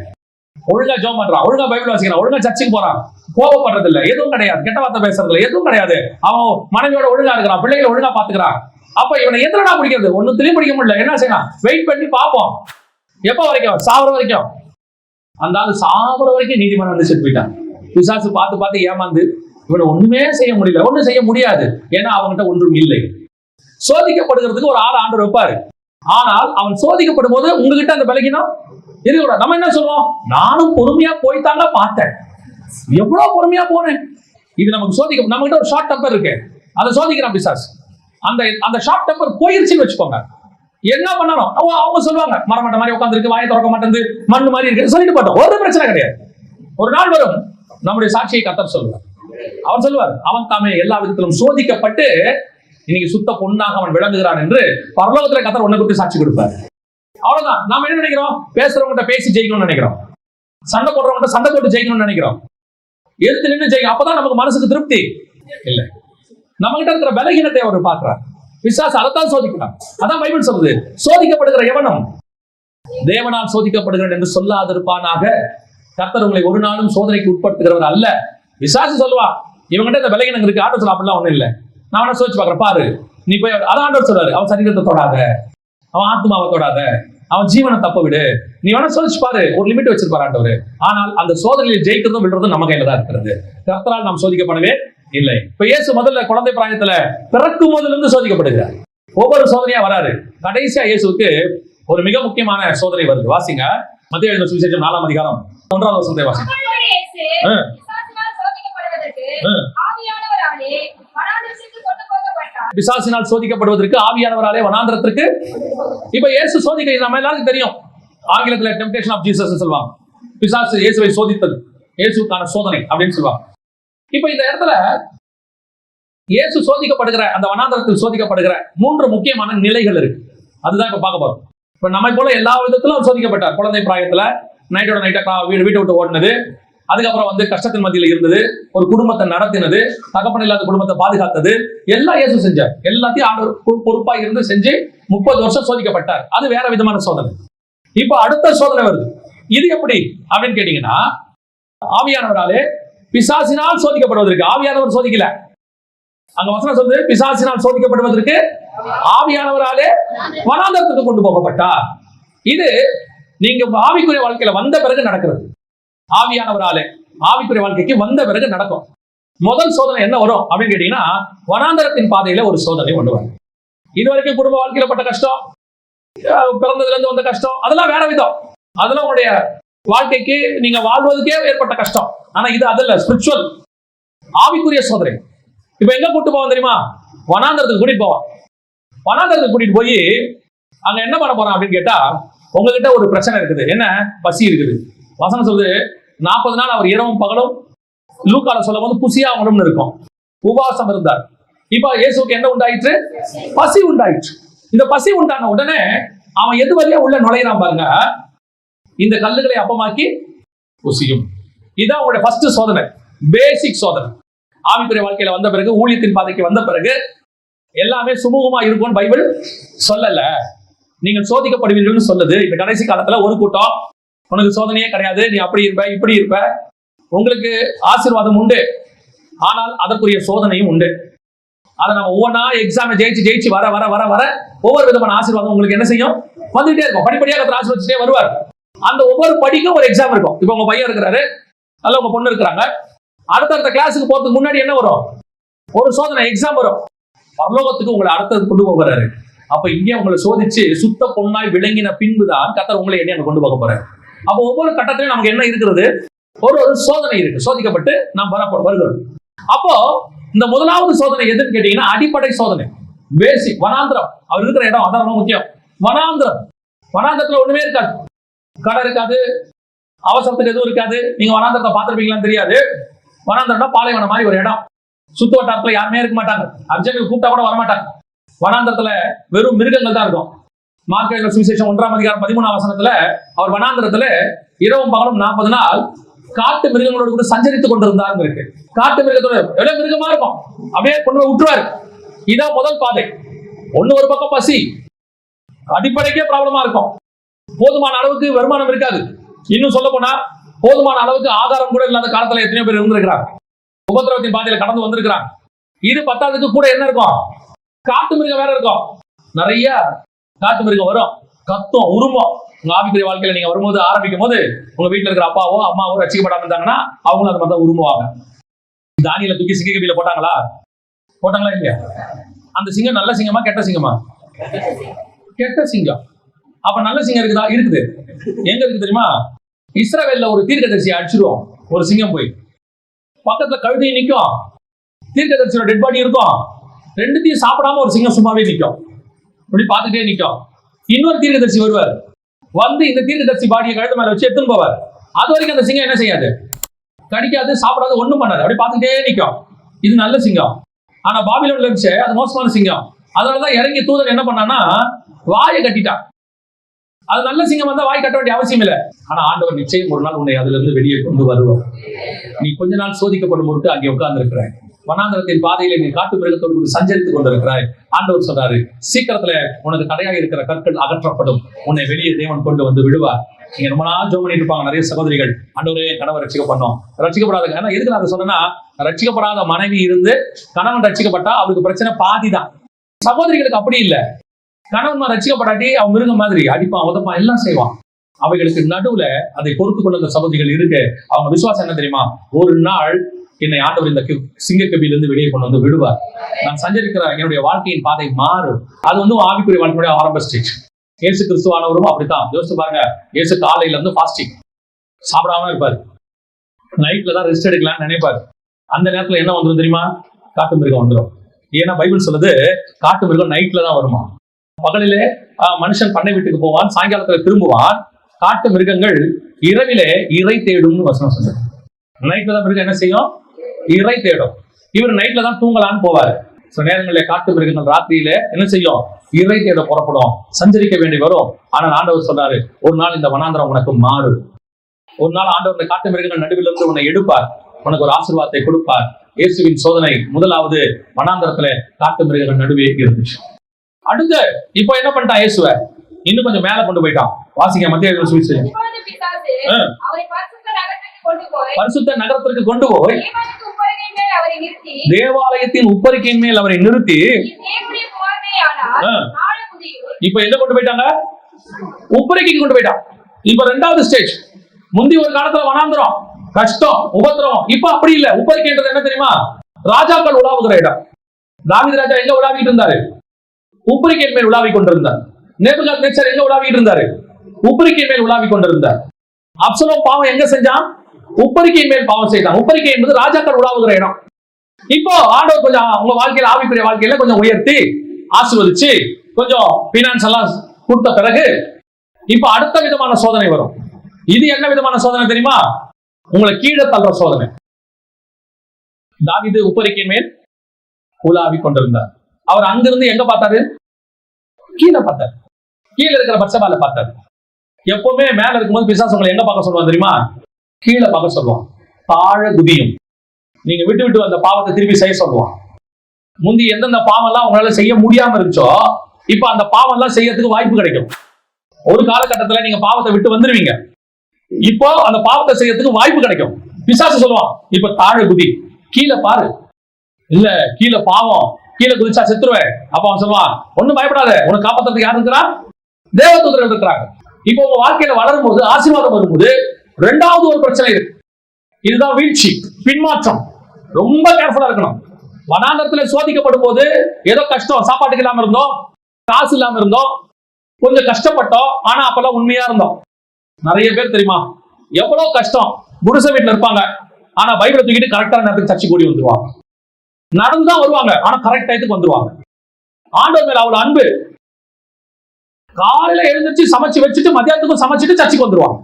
ஒழுங்கா ஜெபம் பண்றான், ஒழுங்கா பைபிள் வாசிக்கிறான், ஒழுங்கா சர்ச்சுக்கு போறான், கோபப்படுறது இல்ல, எதுவும் கிடையாது, கெட்ட வார்த்தை பேசுறது இல்ல, எதுவும் கிடையாது. அவன் மனைவியோட ஒழுங்கா இருக்கிறான், பிள்ளைகளை ஒழுங்கா பாத்துக்கிறான். அப்ப இவனை எத்தனை பிடிக்கிறது? ஒன்னும் பிடிக்க முடியல. என்ன செய்யலாம்? வெயிட் பண்ணி பார்ப்போம். எப்ப வரைக்கும்? சாவர வரைக்கும். அந்த ஆளு சாவர வரைக்கும் நீதிமன்றம் வந்து செத்து போயிட்டான். பிசாசு பார்த்து ஏமாந்து இவனை ஒண்ணுமே செய்ய முடியல. ஒண்ணும் செய்ய முடியாது, ஏன்னா அவன்கிட்ட ஒன்றும் இல்லை. சோதிக்கப்படுகிறதுக்கு ஒரு ஆண்டவர் வைப்பாரு. ஆனால் அவன் சோதிக்கப்படும் போது உங்ககிட்ட அந்த பலகீனம் இருக்கக்கூடாது. நம்ம என்ன சொல்லுவோம்? நானும் பொறுமையா போய்த்தாங்க பார்த்தேன், எவ்வளவு பொறுமையா போனேன். இது நமக்கு சோதிக்க. நம்ம கிட்ட ஒரு ஷார்ட் டெம்பர் இருக்கு, அதை சோதிக்கிறான் பிசாசு. அந்த ஷார்ட் டெம்பர் போயிருச்சுன்னு வச்சுக்கோங்க, என்ன பண்ணணும்? அவங்க சொல்லுவாங்க, மரமட்ட மாதிரி உட்காந்துருக்கு, வாயை திறக்க மாட்டேங்குது, மண்ணு மாதிரி இருக்கு, சொல்லிட்டு போட்டோம். ஒரு பிரச்சனை கிடையாது. ஒரு நாள் வரும், நம்முடைய சாட்சியை கர்த்தர் சொல்லுவார். அவர் சொல்லுவார், அவன் தாமே எல்லா விதத்திலும் சோதிக்கப்பட்டு இன்னைக்கு சுத்த பொண்ணாக அவன் விளங்குகிறான் என்று பரலோகத்துல கர்த்தர் உன்னை குறித்து சாட்சி கொடுப்பார். அவ்வளவுதான். நாம என்ன நினைக்கிறோம்? பேசுறவங்கிட்ட பேசி ஜெயிக்கணும்னு நினைக்கிறோம், சண்டை போடுறவங்கிட்ட சண்டை போட்டு ஜெயிக்கணும்னு நினைக்கிறோம், எதிர்த்து நின்று ஜெயிக்கும். அப்பதான் நமக்கு மனசுக்கு திருப்தி இல்லை. நம்ம கிட்ட இருக்கிற பலகீனத்தை அவர் பார்க்கிறார். பிசாசு அதைத்தான் சோதிக்கிறான். அதான் பைபிள் சொல்லுது, சோதிக்கப்படுகிற எவனும் தேவனால் சோதிக்கப்படுகிறேன் என்று சொல்லாதிருப்பானாக. கர்த்தர் உங்களை ஒரு நாளும் சோதனைக்கு உட்படுத்துகிறவர் அல்ல. பிசாசு சொல்லுவான், இவங்கிட்ட இந்த பலகீனம் இருக்கு, ஆண்டவர் சொல்ல அப்படிலாம் ஒண்ணும் இல்லை, நான் வேணா சோதிச்சு பார்க்கிறேன் பாரு, நீ போய். அதான் ஆண்டவர் சொல்றாரு, அவன் சரீரத்தை தொடாத, அவன் ஆத்மாவை தொடாத, அவன் ஜீவனை தப்ப விடு, நீ வேணா சோதிச்சு பாரு. ஒரு லிமிட் வச்சிருப்பாரு ஆண்டவர். ஆனால் அந்த சோதனையில் ஜெயிக்கிறதும் விடுறதும் நம்ம கையில தான் இருக்கிறது. கர்த்தரால் நாம் சோதிக்கப்படவே இல்லை. இப்ப இயேசு முதல்ல குழந்தை பிராயத்துல பிறக்கும் போதுல இருந்து சோதிக்கப்படுகிறார். ஒவ்வொரு சோதனையா வராரு. கடைசியா இயேசுக்கு ஒரு மிக முக்கியமான சோதனை வருது. வாசிங்க, மத்தேயு எழுதின சுவிசேஷம் 4ஆம் அதிகாரம் 1ஆவது வசனத்தை வாசிங்க. பிசாசினால் சோதிக்கப்படுவதற்கு ஆவியானவராலே வனாந்திரத்திற்கு. இப்ப இயேசு சோதிக்க நம்ம எல்லாருக்கும் தெரியும். ஆங்கிலத்துல டெம்ப்டேஷன் ஆஃப் ஜீசஸ் சொல்லுவாங்க. பிசாசு இயேசுவை சோதித்தது, இயேசுக்கான சோதனை அப்படின்னு சொல்லுவாங்க. இப்ப இந்த இடத்துல இயேசு சோதிக்கப்படுகிற அந்த வனாந்திரத்தில் சோதிக்கப்படுகிற 3 முக்கியமான நிலைகள் இருக்கு. அதுதான் இப்ப பார்க்க போறோம். இப்ப நம்மை போல எல்லா விதத்திலும் அவர் சோதிக்கப்பட்டார். குழந்தை பிராயத்துல நைட்டோட நைட்டா வீட்டை விட்டு ஓடினது, அதுக்கப்புறம் வந்து கஷ்டத்தின் மத்தியில் இருந்தது, ஒரு குடும்பத்தை நடத்தினது, தகப்பன் இல்லாத குடும்பத்தை பாதுகாத்தது, எல்லாம் இயேசு செஞ்சார். எல்லாத்தையும் ஆண்டவர் பொறுப்பா இருந்து செஞ்சு 30 வருஷம் சோதிக்கப்பட்டார். அது வேற விதமான சோதனை. இப்ப அடுத்த சோதனை வருது. இது எப்படி அப்படின்னு கேட்டீங்கன்னா, ஆவியானவராலே பிசாசினால் சோதிக்கப்படுவதற்கு. ஆவியானவர் சோதிக்கல, அங்க வசனம் சொல்லுது, பிசாசினால் சோதிக்கப்படுவதற்கு ஆவியானவராலே வனாந்தரத்துக்கு கொண்டு போகப்பட்டார். இது நீங்க ஆவிக்குரிய வாழ்க்கையில வந்த பிறகு நடக்கிறது. ஆவியானவராலே ஆவிக்குரிய வாழ்க்கைக்கு வந்த பிறகு நடக்கும். முதல் சோதனை என்ன வரும் அப்படின்னு கேட்டீங்கன்னா, வனாந்தரத்தின் பாதையில ஒரு சோதனை கொண்டு வரும். இது வரைக்கும் குடும்ப வாழ்க்கையில பட்ட கஷ்டம், பிறந்ததுல இருந்து வந்த கஷ்டம், அதெல்லாம் வேற விதம். அதெல்லாம் உங்களுடைய வாழ்க்கைக்கு நீங்க வாழ்வதற்கே ஏற்பட்ட கஷ்டம். ஆனா இது அதல்ல, ஸ்பிரிச்சுவல், ஆவிக்குரிய சோதனை. இப்ப எங்க கூட்டு போவோம் தெரியுமா? வனாந்தரத்துக்கு கூட்டிட்டு போவோம். வனாந்தரத்துக்கு கூட்டிட்டு போய் அங்க என்ன பண்ண போறான் அப்படின்னு கேட்டா, உங்ககிட்ட ஒரு பிரச்சனை இருக்குது, என்ன? பசி இருக்குது. வசனம் சொல்லுது 40 நாள் அவர் இரவும் பகலும், லூக்கால சொல்லும் போது புசியாகணும்னு இருக்கும், உபவாசம் இருந்தார். இப்ப இயேசுக்கு என்ன உண்டாயிற்று? பசி உண்டாயிற்று. இந்த பசி உண்டான உடனே அவன் எது வழியா உள்ள நுழையிறான் பாருங்க, இந்த கல்லுகளை அப்பமாக்கி புசியும். இதுதான் உங்களுடைய ஃபர்ஸ்ட் சோதனை, பேசிக் சோதனை. ஆவிக்குரிய வாழ்க்கையில வந்த பிறகு, ஊழியத்தின் பாதைக்கு வந்த பிறகு எல்லாமே சுமூகமா இருக்கும்னு பைபிள் சொல்லல. நீங்கள் சோதிக்கப்படுவீர்கள் சொல்லுது. இந்த கடைசி காலத்துல ஒரு கூட்டம், உனக்கு சோதனையே கிடையாது, நீ அப்படி இருப்ப இப்படி இருப்ப, உங்களுக்கு ஆசீர்வாதம் உண்டு, ஆனால் அதற்குரிய சோதனையும் உண்டு. அதை நம்ம ஒவ்வொன்றா எக்ஸாம் ஜெயிச்சு வர வர வர வர ஒவ்வொரு விதமான ஆசீர்வாதம் உங்களுக்கு என்ன செய்யும்? வந்துட்டே இருக்கும். படிப்படியாக கர்த்தர் ஆசீர்வதிச்சுட்டே வருவார். அந்த ஒவ்வொரு படிக்கும் ஒரு எக்ஸாம் இருக்கும். இப்போ உங்க பையன் இருக்கிறாரு, அல்ல உங்க பொண்ணு இருக்கிறாங்க, அடுத்தடுத்த கிளாஸுக்கு போறதுக்கு முன்னாடி என்ன வரும்? ஒரு சோதனை, எக்ஸாம் வரும். பரலோகத்துக்கு உங்களை அடுத்தது கொண்டு போகிறாரு. அப்ப இங்கே உங்களை சோதிச்சு சுத்த பொண்ணாய் விளங்கின பின்புதான் கர்த்தர் உங்களை என்ன கொண்டு போக போறாரு. அப்போ ஒவ்வொரு கட்டத்திலும் நமக்கு என்ன இருக்கிறது? ஒரு சோதனை இருக்கு. சோதிக்கப்பட்டு நாம் வருகிறோம். அப்போ இந்த முதலாவது சோதனை எதுன்னு கேட்டீங்கன்னா, அடிப்படை சோதனை, பேசிக். வனாந்திரம், அவர் இருக்கிற இடம் அதான் ரொம்ப முக்கியம். வனாந்திரம், வனாந்திரத்துல ஒண்ணுமே இருக்காது, கடை இருக்காது, அவசரத்துக்கு எதுவும் இருக்காது. நீங்க வனாந்திரத்தை பார்த்திருப்பீங்களான்னு தெரியாது. வனாந்திரம்னா பாலைவனம் மாதிரி ஒரு இடம். சுத்து வட்டாரத்துல யாருமே இருக்க மாட்டாங்க, அர்ஜென்ட் கூப்பிட்டா கூட வரமாட்டாங்க. வனாந்திரத்துல வெறும் மிருகங்கள் தான் இருக்கும். மார்க் எழுதின சுவிசேஷம் 1:13 அவர் வனாந்திரத்துல இரவும் பகலும் 40 நாள் காட்டு மிருகங்களோடு கூட சஞ்சரித்துக் கொண்டிருந்தார் இருக்கு. காட்டு மிருகத்தோட எவ்வளவு மிருகமா இருக்கும், அப்படியே கொண்டு போய் விட்டுருவாரு. இதான் முதல் பாதை. ஒண்ணு, ஒரு பக்கம் பசி, அடிப்படைக்கே ப்ராப்ளமா இருக்கும். போதுமான அளவுக்கு வருமானம் இருக்காது. இன்னும் சொல்ல போனா போதுமான அளவுக்கு ஆதாரம் கூட இல்லாத காலத்துல எத்தனையோ பேர் இருந்திருக்கிறாங்க. உபத்திரவத்தின் பாதையில கடந்து வந்திருக்கிறாங்க. இது பத்தாவதுக்கு கூட என்ன இருக்கும்? காட்டு மிருகம் வேற இருக்கும். நிறைய காட்டு மிருகம் வரும், கத்தும், உருமம். உங்க ஆவிக்குரிய வாழ்க்கையில நீங்க வரும்போது ஆரம்பிக்கும் போது உங்க வீட்டுல இருக்கிற அப்பாவோ அம்மாவோ ரட்சிக்கப்படாம இருந்தாங்கன்னா அவங்களும் அந்த மாதிரி தான் உருமுவாங்க. தானியல தூக்கி சிங்க கபில போட்டாங்களா இல்லையா? அந்த சிங்கம் நல்ல சிங்கமா கெட்ட சிங்கமா? கெட்ட சிங்கம். அப்ப நல்ல சிங்கம் இருக்குதா? இருக்குது. எங்க இருக்கு தெரியுமா? இஸ்ரவேல்ல ஒரு தீர்க்கதரிசியை அடிச்சிருவோம். ஒரு சிங்கம் போய் பக்கத்துல கழுதையும் நிற்கும், தீர்க்கதரிசியோட டெட் பாடி இருக்கும். ரெண்டுத்தையும் சாப்பிடாம ஒரு சிங்கம் சும்மாவே நிற்கும், அப்படி பார்த்துட்டே நிற்கும். இன்னொரு தீர்க்கதரிசி வருவார், வந்து இந்த தீர்க்கதரிசி பாடியை கழுத்து மேல வச்சு எடுத்துன்னு போவார். அது வரைக்கும் அந்த சிங்கம் என்ன செய்யாது? கடிக்காது, சாப்பிடாது, ஒண்ணும் பண்ணாது, அப்படி பார்த்துட்டே நிற்கும். இது நல்ல சிங்கம். ஆனா பாபிலோன்ல இருந்துச்சு அது மோசமான சிங்கம். அதனாலதான் இறங்கி தூதன் என்ன பண்ணான்னா வாயை கட்டிட்டான். அது நல்ல சிங்கம் வந்தா வாய் கட்ட வேண்டிய அவசியம் இல்லை. ஆனா ஆண்டவர் நிச்சயம் ஒரு நாள் உன்னை அதுல இருந்து வெளியே கொண்டு வருவார். நீ கொஞ்ச நாள் சோதிக்கப்படும் பொருட்டு அங்கே உட்கார்ந்து இருக்கிறாய். வனாந்தரத்தின் பாதையில நீ காட்டு மிருகத்தோடு சஞ்சரித்துக் கொண்டிருக்கிறாய். ஆண்டவர் சொல்றாரு, சீக்கிரத்துல உனக்கு தடையாக இருக்கிற கற்கள் அகற்றப்படும், உன்னை வெளியே தேவன் கொண்டு வந்து விடுவார். நீங்க ரொம்ப நாள் ஜெபம் பண்ணிட்டு இருப்பாங்க நிறைய சகோதரிகள், ஆண்டவரே கணவன் ரட்சிக்கப்படணும், ரட்சிக்கப்படாத. ஏன்னா எதுக்கு நான் சொன்னா, ரட்சிக்கப்படாத மனைவி இருந்து கணவன் ரட்சிக்கப்பட்டா அவருக்கு பிரச்சனை பாதி தான். சகோதரிகளுக்கு அப்படி இல்லை. கணவன் ரட்சிக்கப்படாட்டி அவன் மிருகம் மாதிரி அடிப்பான், உதப்பான், எல்லாம் செய்வான். அவைகளுக்கு நடுவுல அதை பொறுத்து கொண்ட சகோதரிகள் இருக்கு. அவங்க விசுவாசம் என்ன தெரியுமா? ஒரு நாள் என்னை ஆண்டவர் இந்த சிங்கக்கபிலிருந்து வெளியே கொண்டு வந்து விடுவார். நான் சஞ்சரிக்கிற என்னுடைய வாழ்க்கையின் பாதை மாறும். அது வந்து ஆவிக்குரிய வாழ்க்கையுடைய ஆரம்ப ஸ்டேஜ். இயேசு கிறிஸ்துவானவரும் அப்படித்தான். யோசிச்சு பாருங்க, இயேசு காலையில இருந்து ஃபாஸ்டிங், சாப்பிடாம இருப்பாரு. நைட்ல தான் ரெஸ்ட் எடுக்கலாம்னு நினைப்பாரு. அந்த நேரத்துல என்ன வந்துடும் தெரியுமா? காட்டு மிருகம் வந்துடும். ஏன்னா பைபிள் சொல்லுது காட்டு மிருகம் நைட்ல தான் வருமா. பகலிலே மனுஷன் பண்ணை வீட்டுக்கு போவான், சாயங்காலத்துல திரும்புவான். காட்டு மிருகங்கள் இரவிலே இறை தேடும்னு வசனம் சொல்லுது. நைட்ல தான் மிருகம் என்ன செய்யும்? இறை தேடும். இவர் நைட்ல தான் தூங்கலான்னு போவாரு. சில நேரங்களில் காட்டு மிருகங்கள் ராத்திரியில என்ன செய்யும்? இறை தேட புறப்படும், சஞ்சரிக்க வேண்டி வரும். ஆனால் ஆண்டவர் சொன்னாரு, ஒரு நாள் இந்த வனாந்திரம் உனக்கு மாறும். ஒரு நாள் ஆண்டவர் காட்டு மிருகங்கள் நடுவில் இருந்து உன்னை எடுப்பார், உனக்கு ஒரு ஆசீர்வாதத்தை கொடுப்பார். இயேசுவின் சோதனை முதலாவது வனாந்திரத்துல காட்டு மிருகங்கள் நடுவே இருந்துச்சு. அடுத்து இப்போ என்ன பண்ணிட்டான்? இயேசுவ இன்னும் கொஞ்சம் மேல கொண்டு போயிட்டான். வாசிங்க மத்திய சுவிசேஷம். பரிசுத்த நகரத்திற்கு கொண்டு போய் தேவாலயத்தின் உப்பரிக்கையின் மேல் அவரை நிறுத்தி, இப்ப எங்க கொண்டு போயிட்டாங்க? உப்பரிக்கைக்கு கொண்டு போயிட்டான். இப்ப ரெண்டாவது ஸ்டேஜ். முந்தி ஒரு காலத்துல வனாந்திரம், கஷ்டம், உபத்திரவம். இப்ப அப்படி இல்ல. உப்பரிக்கைன்றது என்ன தெரியுமா? ராஜாக்கள் உலாவுகிற இடம். தாவீது ராஜா எங்க உலாவிட்டு இருந்தாரு? உப்பரிக்கையின் மேல் உலாவிக் கொண்டிருந்தார். நேபுகாத்நேச்சர் எங்க உலாவிட்டு இருந்தாரு? உப்பரிக்கையின் மேல் உலாவிக் கொண்டிருந்தார். அப்சலோம் பாவம் எங்க செஞ்சான்? உப்பரிக்கையின் மேல் பாவம் செய்தான். உப்பரிக்கை என்பது ராஜாக்கள் உலாவுகிற இடம். இப்போ ஆண்டவர் கொஞ்சம் உங்க வாழ்க்கையில, ஆவிக்குரிய வாழ்க்கையில கொஞ்சம் உயர்த்தி ஆசீர்வதிச்சு கொஞ்சம் பினான்ஸ் எல்லாம் கொடுத்த பிறகு இப்ப அடுத்த விதமான சோதனை வரும். இது என்ன விதமான சோதனை தெரியுமா? உங்களை கீழே தள்ளுற சோதனை. தாவீது உப்பரிக்கையின் மேல் உலாவிக் கொண்டிருந்தார். அவர் அங்கிருந்து எங்க பார்த்தாரு? கீழே பார்த்தாரு. கீழே இருக்கிற பட்சபால பார்த்தாரு. எப்பவுமே மேல இருக்கும்போது பிசாசு உங்களை எங்க பார்க்க சொல்லுவான் தெரியுமா? கீழே பார்க்க சொல்லுவான். தாழ குதியும். நீங்க விட்டு விட்டு அந்த பாவத்தை திருப்பி செய்ய சொல்லுவான். முந்தி எந்தெந்த பாவம் எல்லாம் உங்களால செய்ய முடியாம இருந்துச்சோ இப்ப அந்த பாவம் எல்லாம் செய்யறதுக்கு வாய்ப்பு கிடைக்கும். ஒரு காலகட்டத்துல நீங்க பாவத்தை விட்டு வந்துருவீங்க. இப்போ அந்த பாவத்தை செய்யறதுக்கு வாய்ப்பு கிடைக்கும். பிசாசு சொல்லுவான், இப்ப தாழ குதி, கீழே பாரு. இல்ல கீழே பாவம், கீழே குதிச்சா செத்துருவேன். அப்ப அவன் சொல்லுவான், ஒண்ணும் பயப்படாத, உனக்கு காப்பாத்துறதுக்கு யார் இருக்கிறா? தேவதூதர்கள் இருக்கிறாங்க. இப்போ உங்க வாழ்க்கையில வளரும் போது, ஆசீர்வாதம் வரும்போது ரெண்டாவது ஒரு பிரச்சனை இருக்கு. இதுதான் வீழ்ச்சி, பின்மாற்றம். ரொம்ப கேர்ஃபுல்லா இருக்கணும். வனாந்தரத்துல சோதிக்கப்படும் போது ஏதோ கஷ்டம், சாப்பாட்டுக்கு இல்லாம இருந்தோம், காசு இல்லாம இருந்தோம், கொஞ்சம் கஷ்டப்பட்டோம். ஆனா அப்பெல்லாம் உண்மையா இருந்தோம். நிறைய பேர் தெரியுமா, எவ்வளவு கஷ்டம், குடிசை வீட்டுல இருப்பாங்க, ஆனா பைபிளை தூக்கிட்டு கரெக்டான நேரத்துக்கு சர்ச்சை கூடி வந்துருவாங்க. நடந்துதான் வருவாங்க, ஆனா கரெக்ட் டயத்துக்கு வந்துருவாங்க. ஆண்டவர் மேல அவ்வளவு அன்பு. காலையில எழுந்திருச்சு சமைச்சு வச்சுட்டு மத்தியானத்துக்கும் சமைச்சிட்டு சர்ச்சைக்கு வந்துருவாங்க.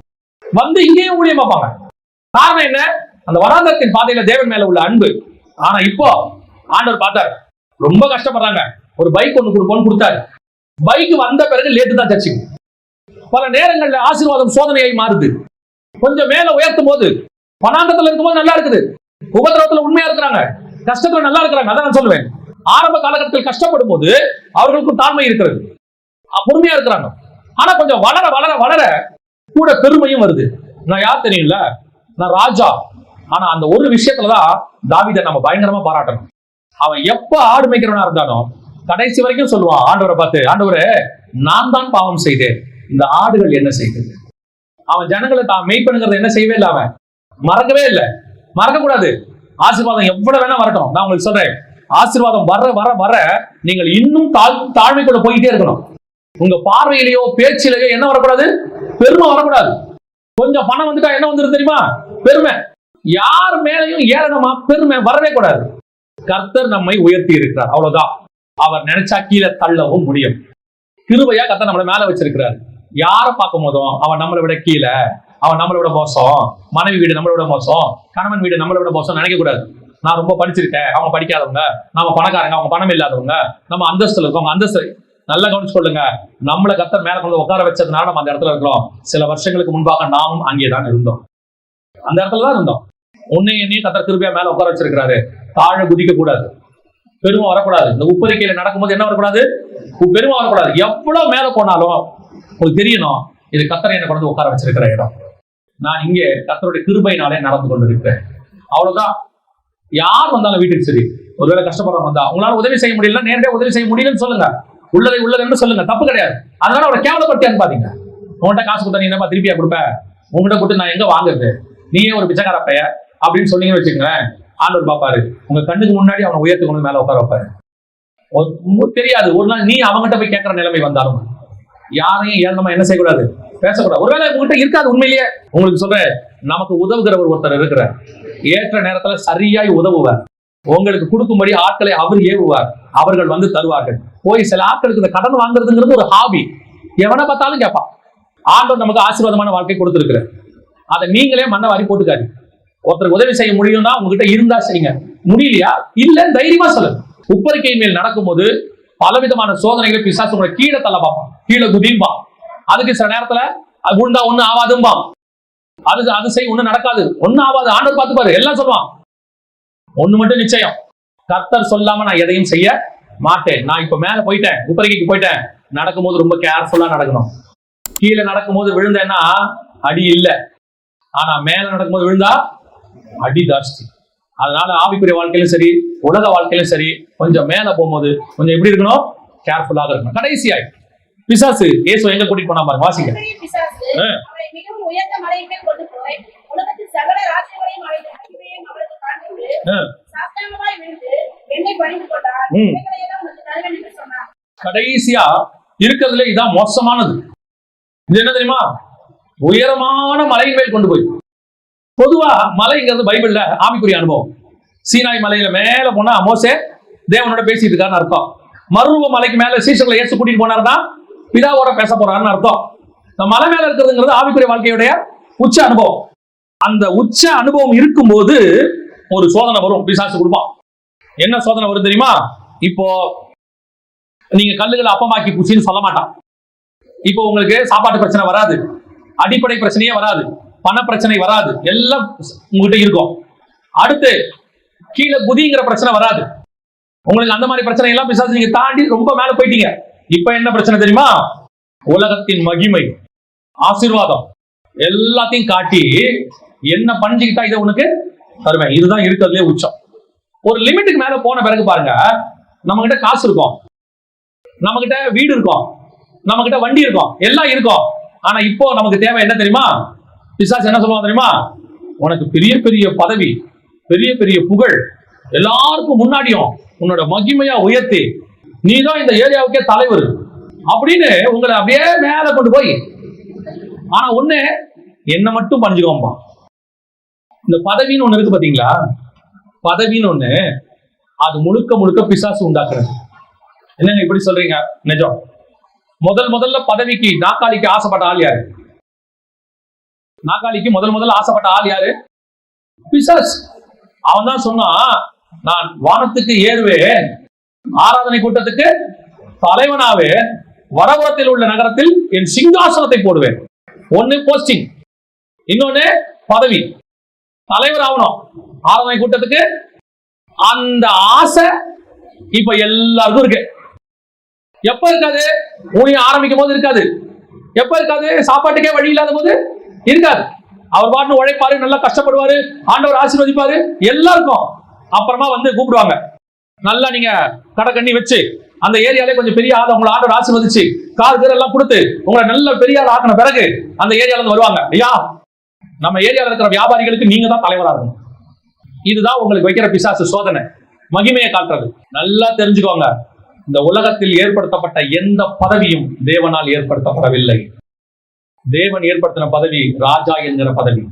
வந்து இங்கேயும் ஊழியம் பார்ப்பாங்க. காரணம் என்ன? அந்த வராந்தரத்தின் பாதையில தேவன் மேல உள்ள அன்பு. ஆனா இப்போ ஆண்டவர் பார்த்தாரு, ரொம்ப கஷ்டப்படுறாங்க, ஒரு பைக் ஒண்ணு கொடுத்தாரு. பைக் வந்த பிறகு லேட்டு தான் சர்ச்சைக்கு. பல நேரங்கள்ல ஆசீர்வாதம் சோதனையை மாறுது. கொஞ்சம் மேல உயர்த்தும் போது, வனாந்தரத்துல இருக்கும்போது நல்லா இருக்குது, உபத்திரவத்துல உண்மையா இருக்கிறாங்க, கஷ்டத்துல நல்லா இருக்கிறாங்க. அதான் நான் சொல்லுவேன், ஆரம்ப காலகட்டத்தில் கஷ்டப்படும் போது அவர்களுக்கும் தாழ்மை இருக்கிறது, பொறுமையா இருக்கிறாங்க. ஆனா கொஞ்சம் வளர வளர வளர கூட பெருமையும் வருது. நான் யார் தெரியல, நான் ராஜா. ஆனா அந்த ஒரு விஷயத்துலதான் தாவீதை நம்ம பயங்கரமா பாராட்டணும். அவன் எப்ப ஆடு மேய்க்கிறவனா இருந்தாலும் கடைசி வரைக்கும் சொல்லுவான் ஆண்டவரை பார்த்து, ஆண்டவரே நான் தான் பாவம் செய்தேன், இந்த ஆடுகள் என்ன செய்தது? அவன் ஜனங்களை தான் மெய்ப்பனுங்கிறத என்ன செய்யவே இல்லை, அவன் மறக்கவே இல்லை. மறக்க கூடாது. ஆசீர்வாதம் எவ்வளவு வேணா வரட்டும். நான் உங்களுக்கு சொல்றேன், ஆசீர்வாதம் வர வர வர நீங்கள் இன்னும் தாழ்மைக்குள்ள போயிட்டே இருக்கணும். உங்க பார்வையிலேயோ பேச்சிலேயோ என்ன வரக்கூடாது? பெருமை வரக்கூடாது. கொஞ்சம் பணம் வந்துட்டா என்ன வந்துடும் தெரியுமா? பெருமை. யார் மேலையும் ஏளனமா பெருமை வரவே கூடாது. கர்த்தர் நம்மை உயர்த்தி இருக்கிறார், அவ்வளவுதான். அவர் நினைச்சா கீழே தள்ளவும் முடியும். கிருபையா கர்த்தர் நம்மளை மேல வச்சிருக்கிறார். யாரை பார்க்கும் போதும் அவன் நம்மளை விட கீழே, அவன் நம்மளை விட மோசம், மனைவி வீடு நம்மளை விட மோசம், கணவன் வீடு நம்மளை விட மோசம் நினைக்க கூடாது. நான் ரொம்ப படிச்சிருக்கேன், அவங்க படிக்காதவங்க, நம்ம பணக்காரங்க, அவங்க பணம் இல்லாதவங்க, நம்ம அந்தஸ்துல இருக்கவங்க, அந்தஸ்து நல்லா கவனிச்சு கொள்ளுங்க. நம்மளை கர்த்தர் மேல கொண்டு உட்கார வச்சதுனால நம்ம அந்த இடத்துல இருக்கிறோம். சில வருஷங்களுக்கு முன்பாக நாமும் அங்கேதான் இருந்தோம், அந்த இடத்துல தான் இருந்தோம். உன்னையும் கர்த்தர் கிருபையா மேல உட்கார வச்சிருக்கிறாரு. தாழ குதிக்க கூடாது, பெருமை வரக்கூடாது. இந்த உப்பரிக்கையில நடக்கும்போது என்ன வரக்கூடாது? பெருமை வரக்கூடாது. எவ்வளவு மேல போனாலும் உங்களுக்கு தெரியணும், இது கர்த்தரை என்ன கொண்டு உட்கார வச்சிருக்கிற இடம். நான் இங்கே கர்த்தருடைய கிருபையினாலே நடந்து கொண்டு இருக்கிறேன், அவ்வளவுதான். யார் வந்தாலும் வீட்டுக்கு சரி, ஒருவேளை கஷ்டப்படுறவங்க வந்தா உங்களால உதவி செய்ய முடியல, நேரடியாக உதவி செய்ய முடியலன்னு சொல்லுங்க, உள்ளதை உள்ளதுன்னு சொல்லுங்க, தப்பு கிடையாது. அதனால அவரை கேவலப்படுத்தி அனுப்பாதீங்க. உங்கள்கிட்ட காசு கொடுத்தா நீ என்னப்பா திருப்பியா கொடுப்பேன், உங்ககிட்ட கொடுத்து நான் எங்க வாங்குறது, நீயே ஒரு பிச்சைக்கார பைய அப்படின்னு சொன்னீங்கன்னு வச்சுக்கோங்களேன், ஆண்டவர் பாப்பாரு, உங்க கண்ணுக்கு முன்னாடி அவனை உயர்த்து கொண்டு மேல உட்கார வைப்பாரு. தெரியாது, ஒரு நாள் நீ அவங்ககிட்ட போய் கேட்கிற நிலைமை வந்தாலும் யாரையும் ஏழனமா என்ன செய்யக்கூடாது, பேசக்கூடாது. ஒருவேளை உங்ககிட்ட இருக்காது, உண்மையிலேயே உங்களுக்கு சொல்றேன், நமக்கு உதவுகிற ஒருத்தர் இருக்கிறார். ஏற்ற நேரத்துல சரியாய் உதவுவார். உங்களுக்கு கொடுக்கும்படி ஆட்களை அவர் ஏவுவார், அவர்கள் வந்து தருவார்கள். போய் சில ஆட்களுக்கு இந்த கடன் வாங்குறதுங்கிறது ஒரு ஹாபி, எவனை பார்த்தாலும் கேட்பான். ஆண்டவர் நமக்கு ஆசீர்வாதமான வாழ்க்கை கொடுத்திருக்கிறார், அதை நீங்களே மண்ணை வாரி போட்டுக்காரு. ஒருத்தருக்கு உதவி செய்ய முடியும்னா உங்ககிட்ட இருந்தா செய்யுங்க, முடியலையா இல்லன்னு தைரியமா சொல்லுங்க. உப்பரிக்கை மேல் நடக்கும்போது பலவிதமான சோதனைகளை பிசாசு உங்களை கீழே தள்ள பார்ப்பான், கீழே குதிம்பா. அதுக்கு சில நேரத்துல அது உண்டா ஒண்ணு ஆகாதும்பா, அது செய் ஒண்ணு நடக்காது, ஒண்ணு ஆகாது, ஆண்டவர் பார்த்துப்பாரு, எல்லாம் சொல்லுவான். ஒண்ணு மட்டும் நிச்சயம், கர்த்தர் சொல்லாம நான் எதையும் செய்ய மாட்டேன். நான் இப்ப மேல போயிட்டேன், உப்பரிக்கைக்கு போயிட்டேன், நடக்கும்போது ரொம்ப கேர்ஃபுல்லா நடக்கணும். கீழே நடக்கும்போது விழுந்தேன்னா அடி இல்லை, ஆனா மேல நடக்கும்போது விழுந்தா அடி ஜாஸ்தி. அதனால ஆவிக்குரிய வாழ்க்கையிலும் சரி, உலக வாழ்க்கையிலும் சரி, கொஞ்சம் மேல போகும்போது கொஞ்சம் எப்படி இருக்கணும், கேர்ஃபுல்லாக இருக்கணும். கடைசியாய் பிசாசு இயேசு எங்க கூட்டிட்டு போனா பாருங்க, வாசிங்க. மிகவும் உயர்ந்த மலையின் மேல் கொண்டு போய் உலகத்தில் சகல ராஜ்யங்களையும் அவருக்கு காண்பித்து சாஸ்தாங்கமாய் விழுந்து என்னை பணிந்து கொண்டார். கடைசியா இருக்கிறதுல இதான் மோசமானது. இது என்ன தெரியுமா? உயரமான மலையின் மேல் கொண்டு போய். பொதுவா மலைங்கிறது பைபிள்ல ஆவிக்குரிய அனுபவம். சீனாய் மலையில மேல போனா மோசே தேவனோட பேசிட்டு இருக்காருன்னு அர்த்தம். மருவ மலைக்கு மேல சீசர்களை இயேசு கூட்டிட்டு போனாருன்னா பிதாவோட பேச போறாருன்னு அர்த்தம். இந்த மலை மேல இருக்கிறதுங்கிறது ஆவிக்குரிய வாழ்க்கையுடைய உச்ச அனுபவம். அந்த உச்ச அனுபவம் இருக்கும்போது ஒரு சோதனை வரும், பிசாசு கொடுப்பான். என்ன சோதனை வரும் தெரியுமா? இப்போ நீங்க கல்லுகளை அப்பமாக்கி பூச்சின்னு சொல்ல மாட்டான். இப்போ உங்களுக்கு சாப்பாட்டு பிரச்சனை வராது, அடிப்படை பிரச்சனையே வராது, பண பிரச்சனை வராது, எல்லாம் உங்ககிட்ட இருக்கும். அடுத்து கீழே குதிங்கிற பிரச்சனை வராது. உங்களுக்கு அந்த மாதிரி பிரச்சனை எல்லாம் பிசாசு நீங்க தாண்டி ரொம்ப மேல போயிட்டீங்க. இப்ப என்ன பிரச்சனை தெரியுமா? உலகத்தின் மகிமை, ஆசீர்வாதம் எல்லாத்தையும் காட்டி என்ன பணிஞ்சுக்கிட்டா இதை உனக்கு தருவேன். இதுதான் இருக்கிறதுலே உச்சம். ஒரு லிமிட்டுக்கு மேல போன பிறகு பாருங்க, நம்ம கிட்ட காசு இருக்கும், நம்ம கிட்ட வீடு இருக்கும், நம்ம கிட்ட வண்டி இருக்கும், எல்லாம் இருக்கும். ஆனா இப்போ நமக்கு தேவை என்ன தெரியுமா? பிசாசு என்ன சொல்லுவாங்க தெரியுமா? உனக்கு பெரிய பெரிய பதவி, பெரிய பெரிய புகழ், எல்லாருக்கும் முன்னாடியும் உன்னோட மகிமையா உயர்த்தி நீதான் இந்த ஏரியாவுக்கே தலைவர் அப்படின்னு உங்களை அப்படியே மேல கொண்டு போய், ஆனா ஒண்ணு என்ன மட்டும் பணிஞ்சுக்கோம்பா. இந்த பதவின்னு ஒண்ணு இருக்கு பாத்தீங்களா? பதவின்னு ஒண்ணு, அது முழுக்க முழுக்க பிசாசு உண்டாக்குறது. என்னங்க இப்படி சொல்றீங்க? நிஜம். முதல்ல பதவிக்கு நாக்காளிக்கு ஆசைப்பட்ட ஆள் யாரு? நாக்காளிக்கு முதல்ல ஆசைப்பட்ட ஆள் யாரு? பிசாசு. அவன் தான் சொன்னான், நான் வானத்துக்கு ஏறுவேன், ஆராதனை கூட்டத்துக்கு தலைவனாவே, வடபுறத்தில் உள்ள நகரத்தில் என் சிங்காசனத்தை போடுவேன். ஒன்னு போஸ்டிங், இன்னொன்னு பதவி. தலைவர் ஆகணும் ஆராதனை கூட்டத்துக்கு. அந்த ஆசை இப்ப எல்லாருக்கும் இருக்கு. எப்ப இருக்காது? ஊழியம் ஆரம்பிக்கும் போது இருக்காது. எப்ப இருக்காது? சாப்பாட்டுக்கே வழி இல்லாத போது இருக்காது. அவர் பாட்டு உழைப்பாரு, நல்லா கஷ்டப்படுவாரு, ஆண்டவர் ஆசீர்வதிப்பாரு, எல்லாருக்கும். அப்புறமா வந்து கூப்பிடுவாங்க, நல்லா நீங்க கடை கண்ணி வச்சு அந்த ஏரியாலே கொஞ்சம் பெரிய ஆள் உங்களை ஆண்டவர் ஆசீர்வதிச்சு கார் பேர் எல்லாம் கொடுத்து உங்களை நல்ல பெரிய ஆள் ஆக்கின பிறகு அந்த ஏரியால இருந்து வருவாங்க, ஐயா நம்ம ஏரியால இருக்கிற வியாபாரிகளுக்கு நீங்க தான் தலைவரா இருக்கணும். இதுதான் உங்களுக்கு வைக்கிற பிசாசு சோதனை, மகிமையை காட்டுறது. நல்லா தெரிஞ்சுக்கோங்க, இந்த உலகத்தில் ஏற்படுத்தப்பட்ட எந்த பதவியும் தேவனால் ஏற்படுத்தப்படவில்லை. தேவன் ஏற்படுத்தின பதவி ராஜா என்கிற பதவி.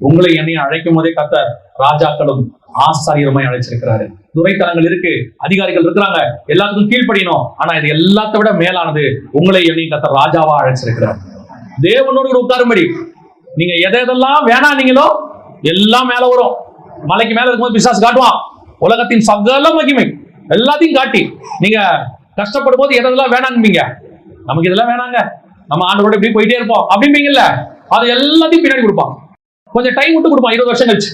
உங்களை என்னையும் அழைக்கும் போதே கர்த்தர் ராஜாக்களும் ஆசாரியருமாய் அழைச்சிருக்கிறாரு. துரைத்தனங்கள் இருக்கு, அதிகாரிகள் இருக்கிறாங்க, எல்லாத்துக்கும் கீழ்ப்படியணும். ஆனா இது எல்லாத்தை விட மேலானது, உங்களை என்னையும் கர்த்தர் ராஜாவா அழைச்சிருக்கிறார். தேவனோடு உட்காரும்படி நீங்க எதெல்லாம் வேணானீங்களோ எல்லாம் மேல வரும். மலைக்கு மேல இருக்கும்போது பிசாசு காட்டுவான் உலகத்தின் சகல மகிமை எல்லாத்தையும் காட்டி, நீங்க கஷ்டப்படும் போது எதெல்லாம் வேணான்பீங்க, நமக்கு இதெல்லாம் வேணாங்க, நம்ம ஆண்டவரோட இப்படி போயிட்டே இருப்போம் அப்படிம்பீங்கல்ல, அது எல்லாத்தையும் பின்னாடி கொடுப்பான். கொஞ்சம் டைம் விட்டு கொடுப்பான். 20 வருஷம் கழிச்சு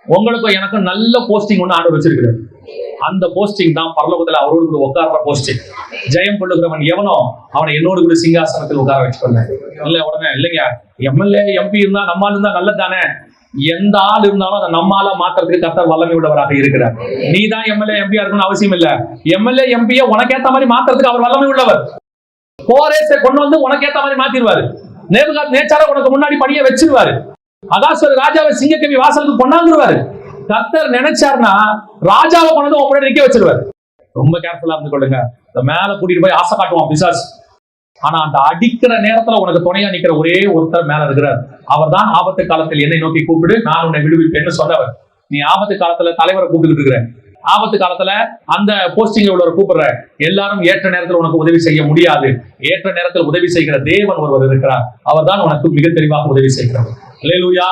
உங்களுக்கும் எனக்கும் நல்ல போஸ்டிங் ஒண்ணு ஆண்டவர் வச்சிருக்கிறார். அந்த போஸ்டிங் தான் பரலோகத்துல அவரோடு கூட உட்கார்ற போஸ்டிங். ஜெயம் கொள்ளுகிறவன் எவனோ அவனை என்னோடு கூட சிங்காசனத்தில் உட்கார வச்சுக்கொண்டேன். இல்ல உடனே இல்லைங்க, எம்எல்ஏ எம்பி இருந்தா நம்மால் இருந்தா நல்லது தானே. எந்த ஆள் இருந்தாலும் அதை நம்மால மாத்துறதுக்கு கர்த்தர் வல்லமை உள்ளவராக இருக்கிறார். நீ தான் எம்எல்ஏ எம்பியா இருக்கணும்னு அவசியம் இல்ல. எம்எல்ஏ எம்பியை உனக்கேத்த மாதிரி மாத்துறதுக்கு அவர் வல்லமை உள்ளவர். போரேசை கொண்டு வந்து உனக்கேத்த மாதிரி மாத்திடுவாரு. நேச்சார உனக்கு முன்னாடி படிய வச்சிருவாரு. அகாஸ்வர ராஜாவை சிங்கக்கவி வாசலுக்கு கொண்டாந்துருவாரு. கர்த்தர் நினைச்சார்னா ராஜாவை கொண்டு உங்களோட நிக்க வச்சிருவாரு. ரொம்ப கேர்ஃபுல்லா இருந்து கொள்ளுங்க. மேல கூட்டிட்டு போய் ஆசை காட்டுவான் பிசாசு. ஆனா அந்த அடிக்கிற நேரத்துல உனக்கு துணையா நிக்கிற ஒரே ஒருத்தர் மேல இருக்கிறார். அவர் தான் ஆபத்து காலத்தில் என்னை நோக்கி கூப்பிடு, நான் உன்னை விடுவிப்பேன்னு சொன்னவர். நீ ஆபத்து காலத்துல தலைவரை கூப்பிட்டு இருக்கிற, ஆபத்து காலத்துல அந்த போஸ்டிங்ல உள்ளவரை கூப்பிடுற. எல்லாரும் ஏற்ற நேரத்தில் உனக்கு உதவி செய்ய முடியாது. ஏற்ற நேரத்தில் உதவி செய்கிற தேவன் ஒருவர் இருக்கிறார். அவர் தான் உனக்கு மிக தெளிவாக உதவி செய்கிறார். அல்லேலூயா.